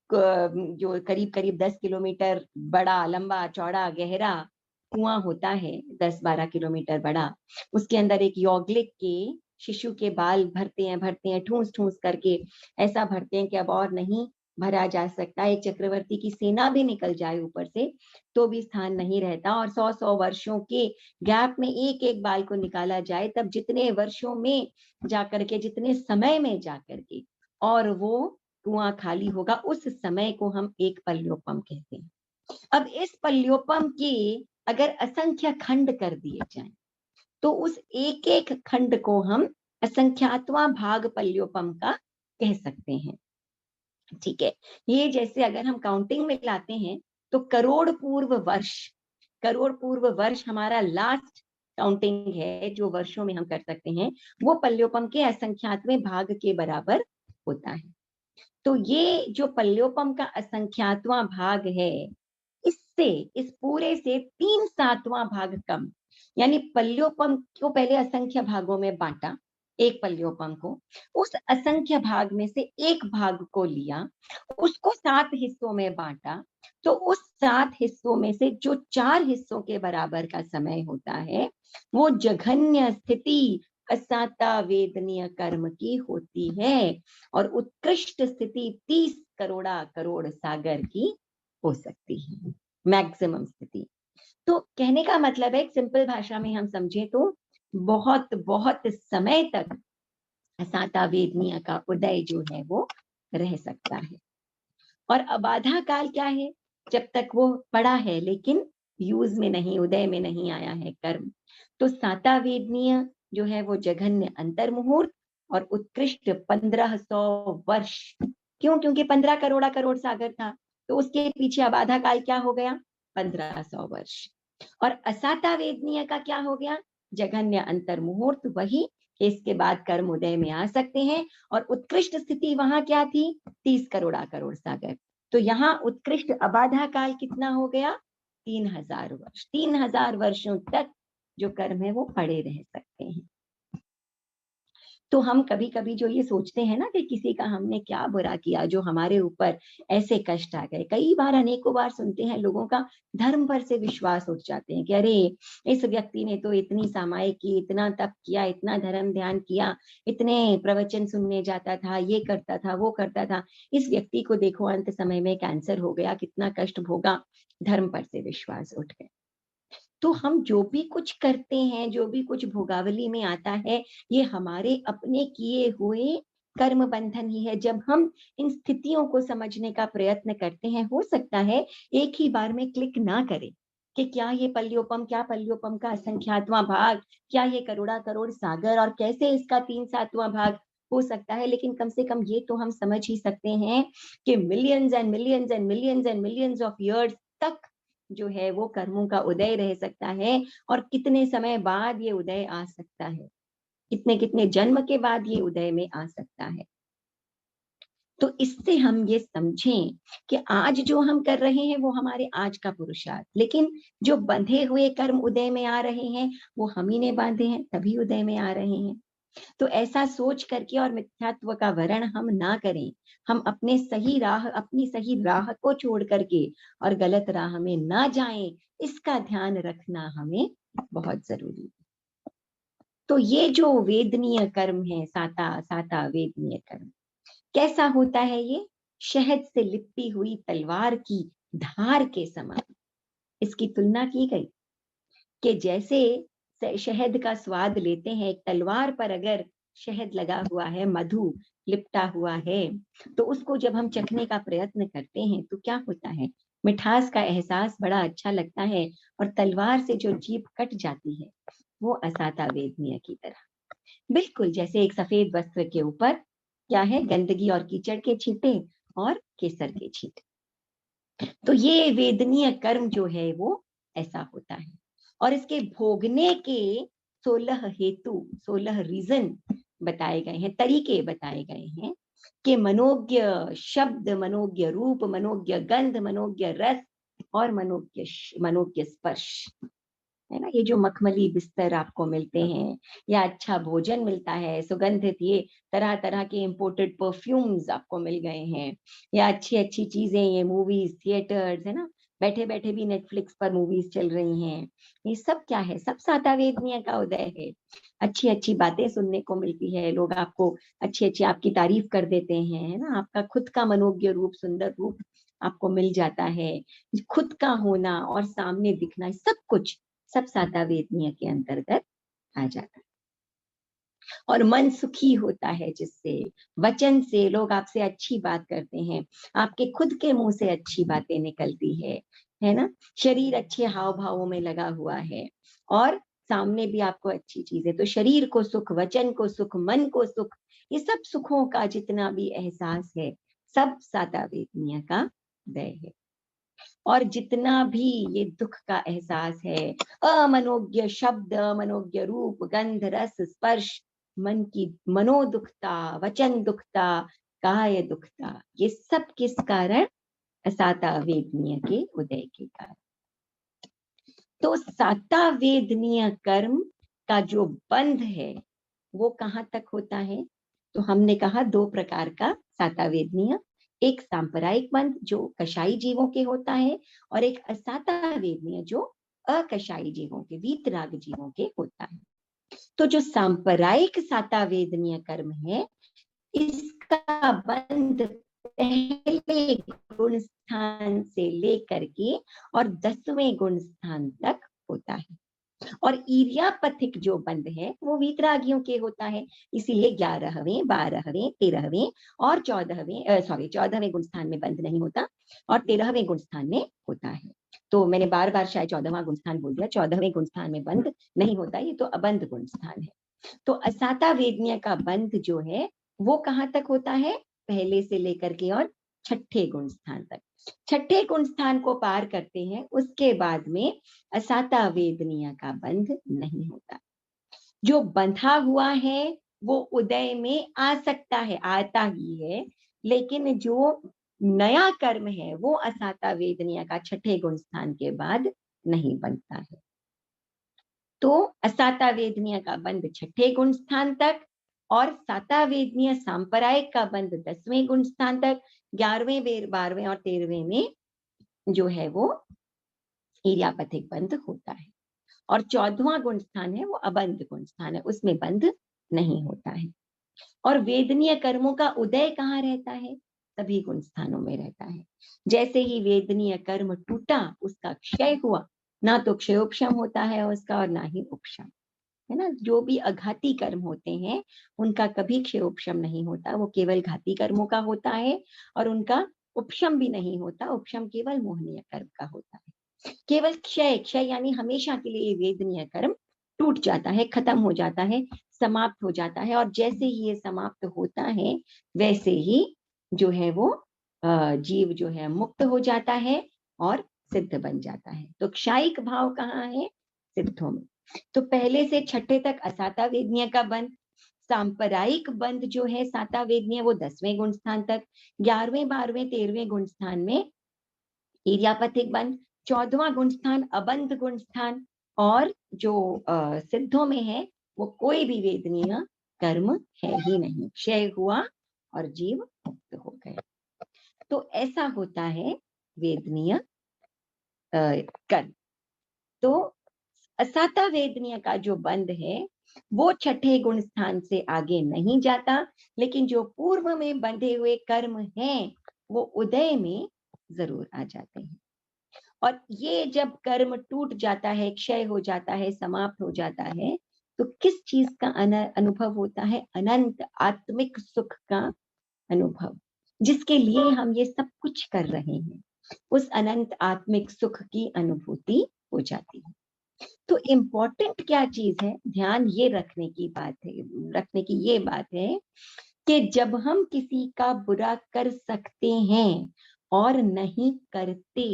जो करीब करीब 10 किलोमीटर बड़ा, लंबा, चौड़ा, गहरा कुआं होता है, 10-12 किलोमीटर बड़ा, उसके अंदर एक यौगिक के शिशु के बाल भरते हैं ठूस ठूस करके, ऐसा भरते हैं कि अब और नहीं भरा जा सकता। एक चक्रवर्ती की सेना भी निकल जाए ऊपर से तो भी स्थान नहीं रहता, और 100-100 वर्षों के गैप में एक एक बाल को निकाला जाए, तब जितने वर्षों में जाकर के, जितने समय में जाकर के और वो कुआं खाली होगा, उस समय को हम एक पल्योपम कहते हैं। अब इस पल्योपम के अगर असंख्य खंड कर दिए जाएं, तो उस एक एक खंड को हम असंख्यातवां भाग पल्योपम का कह सकते हैं। ठीक है, ये जैसे अगर हम काउंटिंग में लाते हैं तो करोड़ पूर्व वर्ष हमारा लास्ट काउंटिंग है, जो वर्षों में हम कर सकते हैं, वो पल्योपम के असंख्यातवें भाग के बराबर होता है। तो ये जो पल्योपम का असंख्यातवां भाग है, इससे, इस पूरे से 3/7 भाग कम, यानी पल्योपम को पहले असंख्य भागों में बांटा, एक पल्योपम को, उस असंख्य भाग में से एक भाग को लिया, उसको 7 हिस्सों में बांटा, तो उस 7 हिस्सों में से जो 4 हिस्सों के बराबर का समय होता है, वो जघन्य स्थिति असातावेदनीय कर्म की होती है, और उत्कृष्ट स्थिति 30 करोड़ा करोड़ सागर की हो सकती है, मैक्सिमम स्थिति। तो कहने का मतलब है, सिंपल भाषा में हम समझे तो, बहुत बहुत समय तक सातावेदनीय का उदय जो है वो रह सकता है। और अबाधा काल क्या है? जब तक वो पड़ा है लेकिन यूज में नहीं, उदय में नहीं आया है कर्म। तो सातावेदनीय जो है वो जघन्य अंतर मुहूर्त और उत्कृष्ट 1500 वर्ष। क्यों? क्योंकि 15 करोड़ा करोड़ सागर था, तो उसके पीछे अबाधा काल क्या हो गया? 1500 वर्ष। और असातावेदनीय का क्या हो गया? जघन्य अंतर मुहूर्त, वही इसके बाद कर्म उदय में आ सकते हैं। और उत्कृष्ट स्थिति वहां क्या थी? 30 करोड़ा करोड़ सागर। तो यहाँ उत्कृष्ट अबाधा काल कितना हो गया? 3000 वर्ष। 3000 वर्षों तक जो कर्म है वो पड़े रह सकते हैं। तो हम कभी-कभी जो ये सोचते हैं ना कि किसी का हमने क्या बुरा किया जो हमारे ऊपर ऐसे कष्ट आ गए। कई बार अनेकों बार सुनते हैं लोगों का धर्म पर से विश्वास उठ जाते हैं कि अरे! इस व्यक्ति ने तो इतनी सामायिक की, इतना तप किया, इतना धर्म ध्यान किया, इतने प्रवचन सुनने जाता था, ये करता था, वो करता था। इस व्यक्ति को देखो अंत समय में कैंसर हो गया, कितना कष्ट भोगा। धर्म पर से विश्वास उठ गए। तो हम जो भी कुछ करते हैं, जो भी कुछ भोगावली में आता है, ये हमारे अपने किए हुए कर्म बंधन ही है। जब हम इन स्थितियों को समझने का प्रयत्न करते हैं, हो सकता है एक ही बार में क्लिक ना करें कि क्या पल्योपम का असंख्यातवां भाग, क्या ये करोड़ा करोड़ सागर और कैसे इसका 3/7वां भाग हो सकता है। लेकिन कम से कम ये तो हम समझ ही सकते हैं कि millions and millions and millions and millions of years तक जो है वो कर्मों का उदय रह सकता है और कितने समय बाद ये उदय आ सकता है, कितने-कितने जन्म के बाद ये उदय में आ सकता है। तो इससे हम ये समझें कि आज जो हम कर रहे हैं वो हमारे आज का पुरुषार्थ, लेकिन जो बंधे हुए कर्म उदय में आ रहे हैं, वो हम ही ने बांधे हैं, तभी उदय में आ रहे हैं। तो ऐसा सोच करके और मिथ्यात्व का वरण हम ना करें। हम अपनी सही राह को छोड़ करके और गलत राह में ना जाएं, इसका ध्यान रखना हमें बहुत जरूरी है। तो ये जो वेदनीय कर्म है, साता साता वेदनीय कर्म कैसा होता है ये? शहद से लिपटी हुई तलवार की धार के समान इसकी तुलना की गई कि जैसे शहद का स्वाद लेते हैं, एक तलवार पर अगर शहद लगा हुआ है, मधु लिपटा हुआ है, तो उसको जब हम चखने का प्रयत्न करते हैं तो क्या होता है? मिठास का एहसास बड़ा अच्छा लगता है और तलवार से जो जीभ कट जाती है वो असाता वेदनीय की तरह। बिल्कुल जैसे एक सफेद वस्त्र के ऊपर क्या है, गंदगी और कीचड़ के छींटे और केसर के छींटे। तो ये वेदनीय कर्म जो है वो ऐसा होता है और इसके भोगने के 16 हेतु, 16 रीजन बताए गए हैं, तरीके बताए गए हैं कि मनोज्ञ शब्द, मनोज्ञ रूप, मनोज्ञ गंध, मनोज्ञ रस और मनोज्ञ स्पर्श, है ना। ये जो मखमली बिस्तर आपको मिलते हैं या अच्छा भोजन मिलता है, सुगंधित ये तरह तरह के इंपोर्टेड परफ्यूम्स आपको मिल गए हैं या अच्छी अच्छी चीजें, ये मूवीज थिएटर्स, है ना, बैठे बैठे भी नेटफ्लिक्स पर मूवीज चल रही हैं, ये सब क्या है? सब साता वेदनीय का उदय है। अच्छी अच्छी बातें सुनने को मिलती है, लोग आपको अच्छी अच्छी आपकी तारीफ कर देते हैं, है ना, आपका खुद का मनोज्ञ रूप, सुंदर रूप आपको मिल जाता है, खुद का होना और सामने दिखना, सब कुछ सब साता वेदनीय के अंतर्गत आ जाता है। और मन सुखी होता है जिससे, वचन से लोग आपसे अच्छी बात करते हैं, आपके खुद के मुंह से अच्छी बातें निकलती है ना, शरीर अच्छे हाव भावों में लगा हुआ है और सामने भी आपको अच्छी चीजें, तो शरीर को सुख, वचन को सुख, मन को सुख, ये सब सुखों का जितना भी एहसास है, सब साता वेदनीय का उदय है। और जितना भी ये दुख का एहसास है, अमनोज्ञ शब्द, अमनोज्ञ रूप, गंध, रस, स्पर्श, मन की मनोदुखता, वचन दुखता, काय दुखता, ये सब किस कारण? साता वेदनीय के उदय के कारण। तो साता वेदनीय कर्म का जो बंध है वो कहाँ तक होता है? तो हमने कहा दो प्रकार का साता वेदनीय, एक सांप्रदायिक बंध जो कषाई जीवों के होता है और एक असाता वेदनीय जो अकषाई जीवों के, वीतराग जीवों के होता है। तो जो सांप्रदायिक साता वेदनीय कर्म है, इसका बंध पहले गुण स्थान से लेकर के और 10वें गुण स्थान तक होता है। और ईर्यापथिक जो बंध है वो वीतरागियों के होता है, इसीलिए 11वें, 12वें, 13वें और 14वें गुण स्थान में बंध नहीं होता और 13वें गुण स्थान में होता है। तो मैंने बार बार शायद 14वां गुण स्थान बोल दिया, 14वें गुण स्थान में बंध नहीं होता, ये तो अबंध गुण स्थान है। तो असाता वेदनीय का बंध जो है वो कहाँ तक होता है? पहले से लेकर के और छठे गुण स्थान तक। छठे गुण स्थान को पार करते हैं उसके बाद में असाता वेदनीय का बंध नहीं होता। जो बंधा हुआ है वो उदय में आ सकता है, आता ही है, लेकिन जो नया कर्म है वो असाता वेदनीय का छठे गुण स्थान के बाद नहीं बनता है। तो असाता वेदनीय का बंध छठे गुण स्थान तक और सातावेदनीय सांप्रदायिक का बंध 10वें गुण स्थान तक, 11वें 12वें और 13वें में जो है वो इर्यापथिक बंध होता है। और 14वां गुण स्थान है वो अबंध गुण स्थान है, उसमें बंध नहीं होता है। और वेदनीय कर्मों का उदय कहाँ रहता है? सभी गुण स्थानों में रहता है। जैसे ही वेदनीय कर्म टूटा, उसका क्षय हुआ, ना तो क्षयोपशम होता है उसका और ना ही उपशम, है ना। जो भी अघाती कर्म होते हैं उनका कभी क्षयोपशम नहीं होता, वो केवल घाती कर्मों का होता है। और उनका उपशम भी नहीं होता, उपशम केवल मोहनीय कर्म का होता है। केवल क्षय, क्षय यानी हमेशा के लिए ये वेदनीय कर्म टूट जाता है, खत्म हो जाता है, समाप्त हो जाता है। और जैसे ही ये समाप्त होता है वैसे ही जो है वो जीव जो है मुक्त हो जाता है और सिद्ध बन जाता है। तो क्षायिक भाव कहाँ है? सिद्धों में। तो पहले से छठे तक असाता वेदनीय का बंध, सांप्रदायिक बंध जो है साता वेदनीय वो 10वें गुण स्थान तक, 11वें 12वें 13वें गुण स्थान में इर्यापथिक बंध, 14वां गुण स्थान अबंध गुण स्थान। और जो सिद्धों में है वो कोई भी वेदनीय कर्म है ही नहीं, क्षय हुआ और जीव मुक्त हो गए। तो ऐसा होता है वेदनीय कर्म। तो असाता वेदनीय का जो बंध है वो छठे गुण स्थान से आगे नहीं जाता, लेकिन जो पूर्व में बंधे हुए कर्म हैं वो उदय में जरूर आ जाते हैं। और ये जब कर्म टूट जाता है, क्षय हो जाता है, समाप्त हो जाता है, तो किस चीज का अनुभव होता है? अनंत आत्मिक सुख का अनुभव, जिसके लिए हम ये सब कुछ कर रहे हैं, उस अनंत आत्मिक सुख की अनुभूति हो जाती है। तो इम्पोर्टेंट क्या चीज है, ध्यान ये रखने की बात है, रखने की ये बात है कि जब हम किसी का बुरा कर सकते हैं और नहीं करते,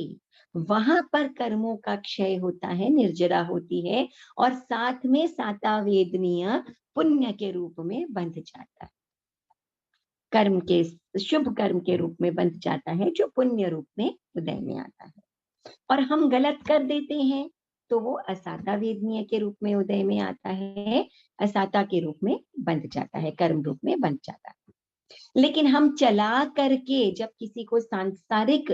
वहां पर कर्मों का क्षय होता है, निर्जरा होती है, और साथ में सातावेदनीय पुण्य के रूप में बंध जाता है, कर्म के शुभ कर्म के रूप में बंध जाता है, जो पुण्य रूप में उदय में आता है। और हम गलत कर देते हैं तो वो असाता वेदनीय के रूप में उदय में आता है, असाता के रूप में बंध जाता है, कर्म रूप में बंध जाता है। लेकिन हम चला करके जब किसी को सांसारिक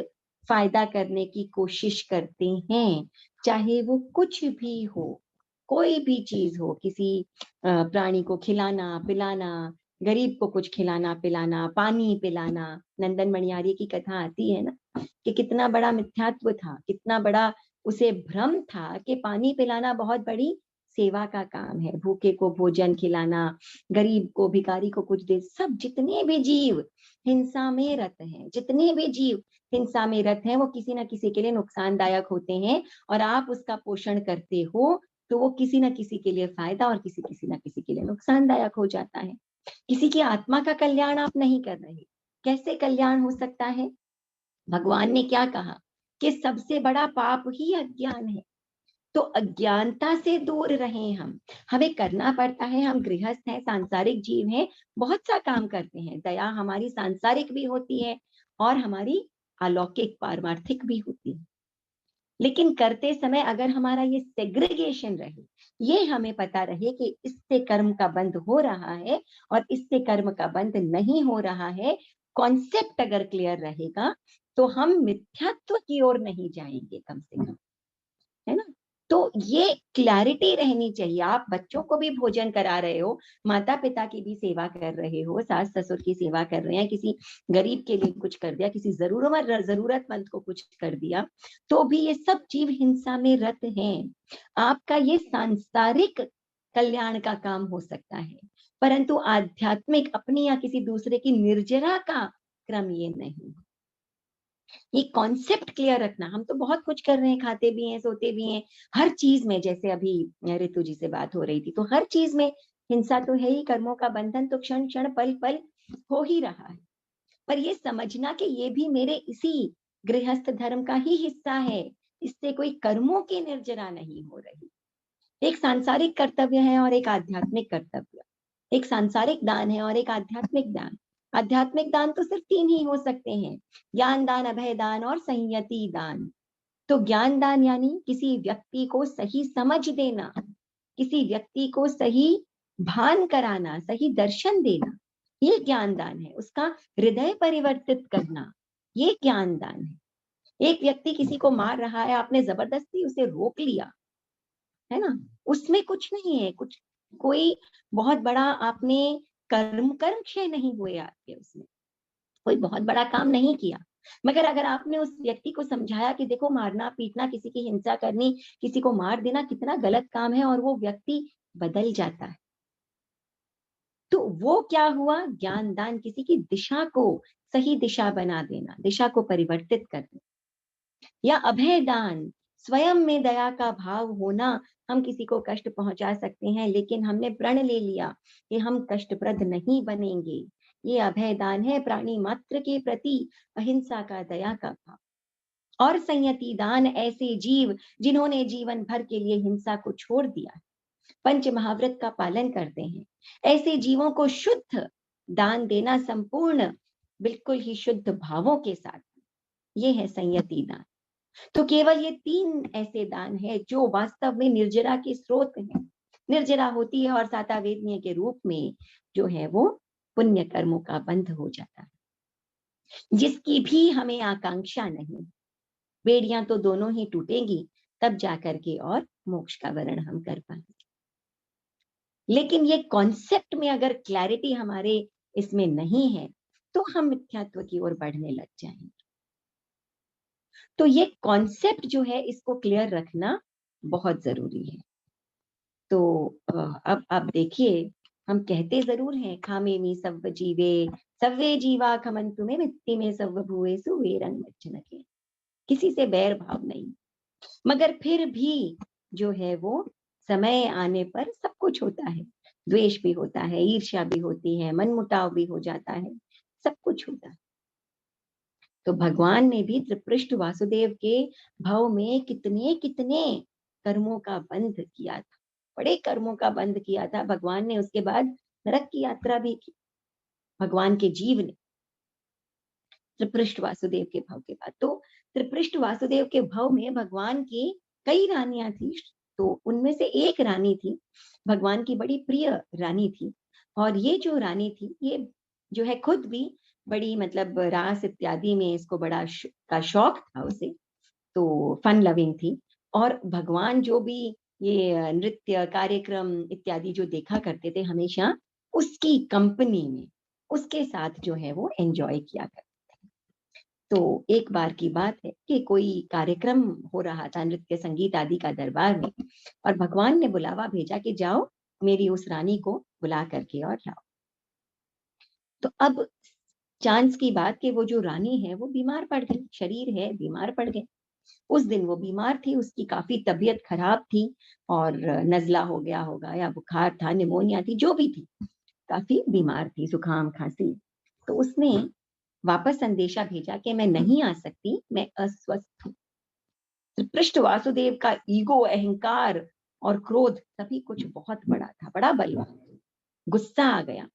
फायदा करने की कोशिश करते हैं, चाहे वो कुछ भी हो, कोई भी चीज हो, किसी प्राणी को खिलाना पिलाना, गरीब को कुछ खिलाना पिलाना, पानी पिलाना। नंदन मणियारी की कथा आती है ना कि कितना बड़ा मिथ्यात्व था, कितना बड़ा उसे भ्रम था कि पानी पिलाना बहुत बड़ी सेवा का काम है, भूखे को भोजन खिलाना, गरीब को भिखारी को कुछ दे। सब जितने भी जीव हिंसा में रत हैं, जितने भी जीव हिंसा में रत हैं, वो किसी ना किसी के लिए नुकसानदायक होते हैं। और आप उसका पोषण करते हो तो वो किसी ना किसी के लिए फायदा और किसी ना किसी के लिए नुकसानदायक हो जाता है। किसी की आत्मा का कल्याण आप नहीं कर रहे, कैसे कल्याण हो सकता है? भगवान ने क्या कहा कि सबसे बड़ा पाप ही अज्ञान है। तो अज्ञानता से दूर रहें हम, हमें करना पड़ता है। हम गृहस्थ हैं, सांसारिक जीव हैं, बहुत सा काम करते हैं। दया हमारी सांसारिक भी होती है और हमारी अलौकिक पारमार्थिक भी होती है। लेकिन करते समय अगर हमारा ये सेग्रीगेशन रहे, ये हमें पता रहे कि इससे कर्म का बंध हो रहा है और इससे कर्म का बंध नहीं हो रहा है, कॉन्सेप्ट अगर क्लियर रहेगा तो हम मिथ्यात्व की ओर नहीं जाएंगे कम से कम, है ना। तो ये क्लैरिटी रहनी चाहिए। आप बच्चों को भी भोजन करा रहे हो, माता पिता की भी सेवा कर रहे हो, सास ससुर की सेवा कर रहे हैं, किसी गरीब के लिए कुछ कर दिया, किसी जरूरतमंद को कुछ कर दिया, तो भी ये सब जीव हिंसा में रत हैं। आपका ये सांसारिक कल्याण का काम हो सकता है, परंतु आध्यात्मिक अपनी या किसी दूसरे की निर्जरा का क्रम ये नहीं। ये कॉन्सेप्ट क्लियर रखना। हम तो बहुत कुछ कर रहे हैं, खाते भी हैं, सोते भी हैं, हर चीज में। जैसे अभी ऋतु जी से बात हो रही थी, तो हर चीज में हिंसा तो है ही, कर्मों का बंधन तो क्षण क्षण पल पल हो ही रहा है। पर ये समझना कि ये भी मेरे इसी गृहस्थ धर्म का ही हिस्सा है, इससे कोई कर्मों की निर्जरा नहीं हो रही। एक सांसारिक कर्तव्य है और एक आध्यात्मिक कर्तव्य, एक सांसारिक दान है और एक आध्यात्मिक दान। आध्यात्मिक दान तो सिर्फ 3 ही हो सकते हैं, ज्ञान दान, अभय दान और संयति दान। तो ज्ञान दान यानी किसी व्यक्ति को सही समझ देना, किसी व्यक्ति को सही भान कराना, सही दर्शन देना, ये ज्ञान दान है। उसका हृदय परिवर्तित करना, ये ज्ञान दान है। एक व्यक्ति किसी को मार रहा है, आपने जबरदस्ती उसे रोक लिया, है ना, उसमें कुछ नहीं है, कुछ कोई बहुत बड़ा आपने कर्म क्षय नहीं हुए आपके, उसमें कोई बहुत बड़ा काम नहीं किया। मगर अगर आपने उस व्यक्ति को समझाया कि देखो, मारना पीटना, किसी की हिंसा करनी, किसी को मार देना कितना गलत काम है, और वो व्यक्ति बदल जाता है, तो वो क्या हुआ? ज्ञान दान, किसी की दिशा को सही दिशा बना देना, दिशा को परिवर्तित कर देना। या अभय दान, स्वयं में दया का भाव होना। हम किसी को कष्ट पहुंचा सकते हैं, लेकिन हमने प्रण ले लिया कि हम कष्टप्रद नहीं बनेंगे। ये अभय दान है, प्राणी मात्र के प्रति अहिंसा का, दया का भाव। और संयति दान, ऐसे जीव जिन्होंने जीवन भर के लिए हिंसा को छोड़ दिया, पंच महाव्रत का पालन करते हैं, ऐसे जीवों को शुद्ध दान देना, संपूर्ण बिल्कुल ही शुद्ध भावों के साथ, ये है संयति दान। तो केवल ये 3 ऐसे दान है जो वास्तव में निर्जरा के स्रोत हैं। निर्जरा होती है और सातावेदनीय के रूप में जो है वो पुण्य कर्मों का बंध हो जाता है, जिसकी भी हमें आकांक्षा नहीं। बेड़ियां तो दोनों ही टूटेंगी, तब जाकर के और मोक्ष का वर्ण हम कर पाएंगे। लेकिन ये कॉन्सेप्ट में अगर क्लैरिटी हमारे इसमें नहीं है, तो हम मिथ्यात्व की ओर बढ़ने लग जाएंगे। तो ये कॉन्सेप्ट जो है, इसको क्लियर रखना बहुत जरूरी है। तो अब आप देखिए, हम कहते जरूर हैं, खामे मी सव्व जीवे, सव्वे जीवा खमंतु में मित्ति में सव्व भुवेसु वे रंग के, किसी से बैर भाव नहीं। मगर फिर भी जो है वो समय आने पर सब कुछ होता है, द्वेष भी होता है, ईर्ष्या भी होती है, मनमुटाव भी हो जाता है, सब कुछ होता है। तो भगवान ने भी त्रिपृष्ठ वासुदेव के भव में कितने कितने कर्मों का बंध किया था, बड़े कर्मों का बंध किया था भगवान ने। उसके बाद नरक की यात्रा भी की भगवान के जीव ने, त्रिपृष्ठ वासुदेव के भव के बाद। तो त्रिपृष्ठ वासुदेव के भव में भगवान की कई रानियां थी, तो उनमें से एक रानी थी, भगवान की बड़ी प्रिय रानी थी। और ये जो रानी थी, ये जो है खुद भी बड़ी, मतलब रास इत्यादि में इसको बड़ा का शौक था उसे, तो फन लविंग थी। और भगवान जो भी ये नृत्य कार्यक्रम इत्यादि जो देखा करते थे, हमेशा उसकी कंपनी में, उसके साथ जो है वो एंजॉय किया करते। तो एक बार की बात है कि कोई कार्यक्रम हो रहा था, नृत्य संगीत आदि का दरबार में, और भगवान ने बुलावा भेजा कि जाओ मेरी उस रानी को बुला करके और लाओ। तो अब चांस की बात कि वो जो रानी है वो बीमार पड़ गई, शरीर है बीमार पड़ गई। उस दिन वो बीमार थी, उसकी काफी तबीयत खराब थी, और नजला हो गया होगा या बुखार था, निमोनिया थी, जो भी थी, काफी बीमार थी, जुकाम खांसी। तो उसने वापस संदेशा भेजा कि मैं नहीं आ सकती, मैं अस्वस्थ हूँ। पृष्ठ वासुदेव का ईगो, अहंकार और क्रोध सभी कुछ बहुत बड़ा था, बड़ा बलवान। गुस्सा आ गया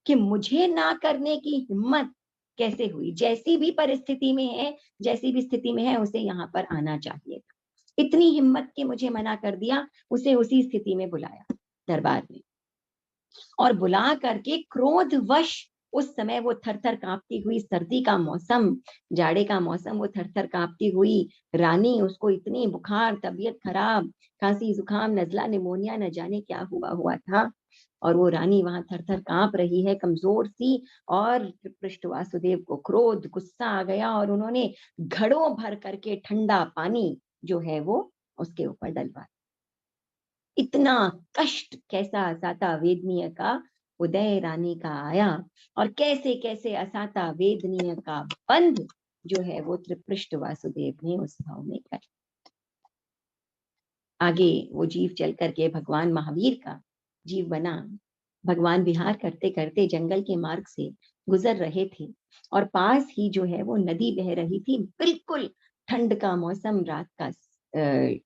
कि मुझे ना करने की हिम्मत कैसे हुई, जैसी भी परिस्थिति में है, जैसी भी स्थिति में है, उसे यहाँ पर आना चाहिए था। इतनी हिम्मत कि मुझे मना कर दिया, उसे उसी स्थिति में बुलाया दरबार में, और बुला करके क्रोधवश, उस समय वो थरथर कांपती हुई, सर्दी का मौसम, जाड़े का मौसम, वो थरथर कांपती हुई रानी, उसको इतनी बुखार, तबीयत खराब, खांसी जुकाम, नजला, निमोनिया, न जाने क्या हुआ हुआ था, और वो रानी वहां थरथर कांप रही है, कमजोर सी। और पृष्ठ वासुदेव को क्रोध, गुस्सा आ गया, और उन्होंने घड़ों भर करके ठंडा पानी जो है वो उसके ऊपर डलवा। इतना कष्ट कैसा असाता वेदनीय का उदय रानी का आया, और कैसे कैसे असाता वेदनीय का बंध जो है वो त्रिपृष्ठ वासुदेव ने उस भाव में कर। आगे वो जीव चल करके भगवान महावीर का जीव बना। भगवान विहार करते करते जंगल के मार्ग से गुजर रहे थे, और पास ही जो है वो नदी बह रही थी, बिल्कुल ठंड का मौसम, रात का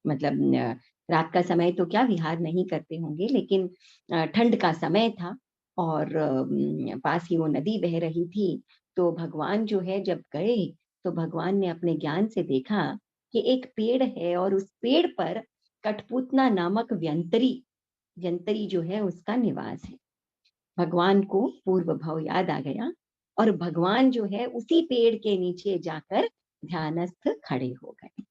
मतलब रात का समय तो क्या विहार नहीं करते होंगे, लेकिन ठंड का समय था, और पास ही वो नदी बह रही थी। तो भगवान जो है जब गए, तो भगवान ने अपने ज्ञान से देखा कि एक पेड़ है, और उस पेड़ पर कठपुतना नामक व्यंतरी व्यंतरी जो है उसका निवास है। भगवान को पूर्व भव याद आ गया और भगवान जो है उसी पेड़ के नीचे जाकर ध्यानस्थ खड़े हो गए।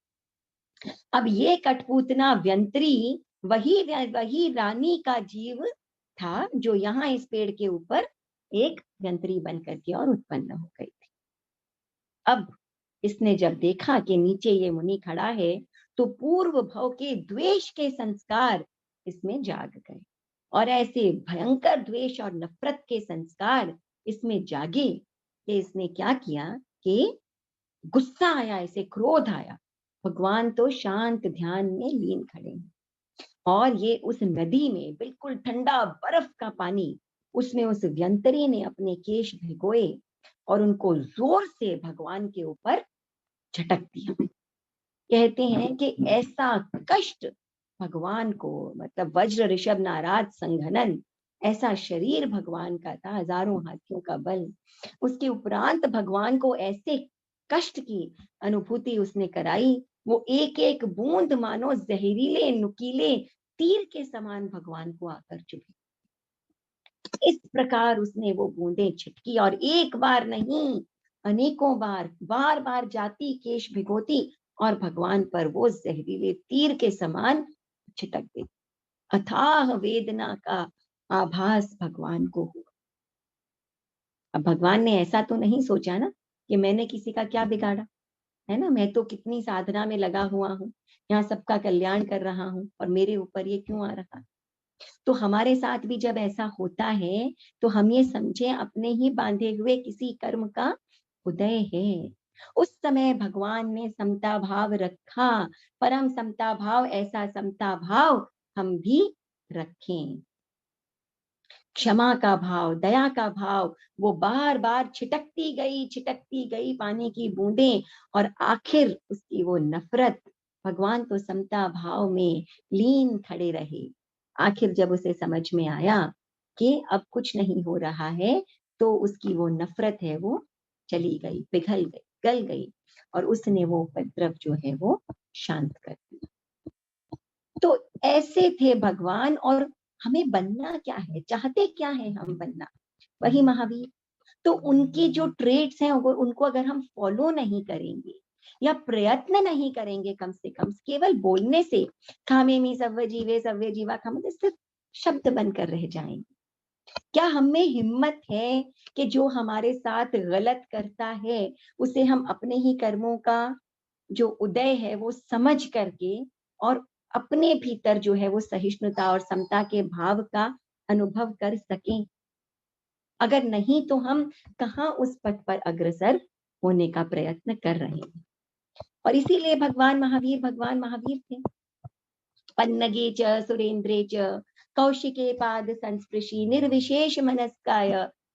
अब ये कठपूतना व्यंतरी वही वही रानी का जीव था जो यहाँ इस पेड़ के ऊपर एक व्यंतरी बन करके और उत्पन्न हो गई थी। अब इसने जब देखा कि नीचे ये मुनि खड़ा है तो पूर्व भव के द्वेष के संस्कार इसमें जाग गए और ऐसे भयंकर द्वेष और नफरत के संस्कार इसमें जागे कि इसने क्या किया कि गुस्सा आया, इसे क्रोध आया। भगवान तो शांत ध्यान में लीन खड़े हैं और ये उस नदी में बिल्कुल ठंडा बर्फ का पानी उसमें उस व्यंतरी ने अपने केश भिगोए और उनको जोर से भगवान के ऊपर झटक दिया। कहते हैं कि ऐसा कष्ट भगवान को, मतलब वज्र ऋषभ नाराज संघनन, ऐसा शरीर भगवान का था, हजारों हाथियों का बल, उसके उपरांत भगवान को ऐसे कष्ट की अनुभूति उसने कराई। वो एक एक बूंद मानो जहरीले नुकीले तीर के समान भगवान को आकर चुभी। इस प्रकार उसने वो बूंदें छिटकी और एक बार नहीं अनेकों बार, बार बार जाती, केश भिगोती और भगवान पर वो जहरीले तीर के समान छिटक देती। अथाह वेदना का आभास भगवान को हुआ। अब भगवान ने ऐसा तो नहीं सोचा ना कि मैंने किसी का क्या बिगाड़ा, है ना, मैं तो कितनी साधना में लगा हुआ हूँ, यहाँ सबका कल्याण कर रहा हूँ और मेरे ऊपर ये क्यों आ रहा। तो हमारे साथ भी जब ऐसा होता है तो हम ये समझे अपने ही बांधे हुए किसी कर्म का उदय है। उस समय भगवान ने समता भाव रखा, परम समता भाव, ऐसा समता भाव हम भी रखें। क्षमा का भाव, दया का भाव, वो बार बार छिटकती गई पानी की बूंदें और आखिर उसकी वो नफरत। भगवान तो समता भाव में लीन खड़े रहे। आखिर जब उसे समझ में आया कि अब कुछ नहीं हो रहा है तो उसकी वो नफरत है वो चली गई, पिघल गई, गल गई और उसने वो उपद्रव जो है वो शांत कर दिया। तो ऐसे थे भगवान। और हमें बनना क्या है, चाहते क्या है हम बनना, वही महावीर। तो उनके जो ट्रेड्स हैं उनको अगर हम फॉलो नहीं करेंगे या प्रयत्न नहीं करेंगे, कम से कम केवल बोलने से खामे मी सव्य जीवा खाम सिर्फ शब्द बनकर रह जाएंगे। क्या हमें हिम्मत है कि जो हमारे साथ गलत करता है उसे हम अपने ही कर्मों का जो उदय है वो समझ करके और अपने भीतर जो है वो सहिष्णुता और समता के भाव का अनुभव कर सकें? अगर नहीं तो हम कहाँ उस पथ पर अग्रसर होने का प्रयत्न कर रहे हैं। और इसीलिए भगवान महावीर थे। पन्नगे च सुरेंद्रे च कौशिके पाद संस्पृशि निर्विशेष मनस्काय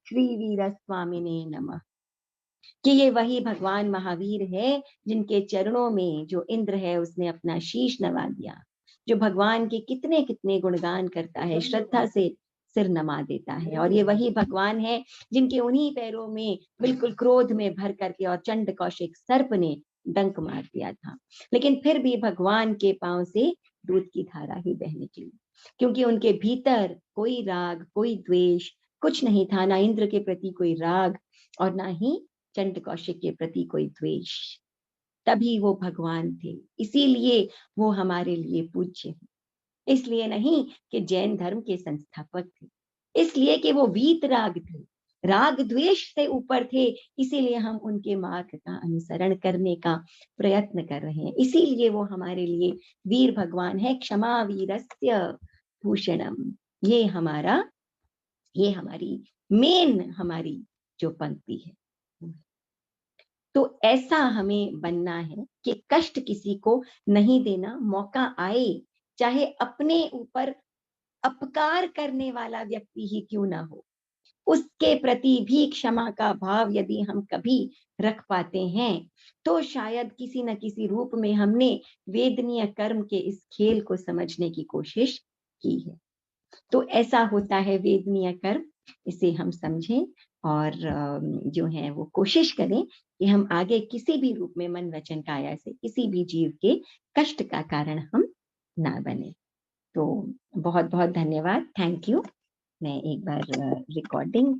श्रीवीर स्वामिने नमः। कि ये वही भगवान महावीर है जिनके चरणों में जो इंद्र है उसने अपना शीश नवा दिया, जो भगवान के कितने कितने गुणगान करता है, श्रद्धा से सिर नमा देता है। और ये वही भगवान है जिनके उन्हीं पैरों में बिल्कुल क्रोध में भर करके और चंड कौशिक सर्प ने डंक मार दिया था, लेकिन फिर भी भगवान के पांव से दूध की धारा ही बह निकली, क्योंकि उनके भीतर कोई राग कोई द्वेष कुछ नहीं था, ना इंद्र के प्रति कोई राग और ना ही चंड कौशिक के प्रति कोई द्वेष। तभी वो भगवान थे, इसीलिए वो हमारे लिए पूज्य हैं। इसलिए नहीं कि जैन धर्म के संस्थापक थे, इसलिए कि वो वीतराग थे, राग द्वेष से ऊपर थे। इसीलिए हम उनके मार्ग का अनुसरण करने का प्रयत्न कर रहे हैं। इसीलिए वो हमारे लिए वीर भगवान है। क्षमा वीरस्य भूषणम, ये हमारी मेन हमारी जो पंक्ति है। तो ऐसा हमें बनना है कि कष्ट किसी को नहीं देना, मौका आए चाहे अपने ऊपर अपकार करने वाला व्यक्ति ही क्यों ना हो, उसके प्रति भी क्षमा का भाव यदि हम कभी रख पाते हैं तो शायद किसी न किसी रूप में हमने वेदनीय कर्म के इस खेल को समझने की कोशिश की है। तो ऐसा होता है वेदनीय कर्म, इसे हम समझें और जो है वो कोशिश करें कि हम आगे किसी भी रूप में मन वचन काया से किसी भी जीव के कष्ट का कारण हम ना बने। तो बहुत बहुत धन्यवाद, थैंक यू। मैं एक बार रिकॉर्डिंग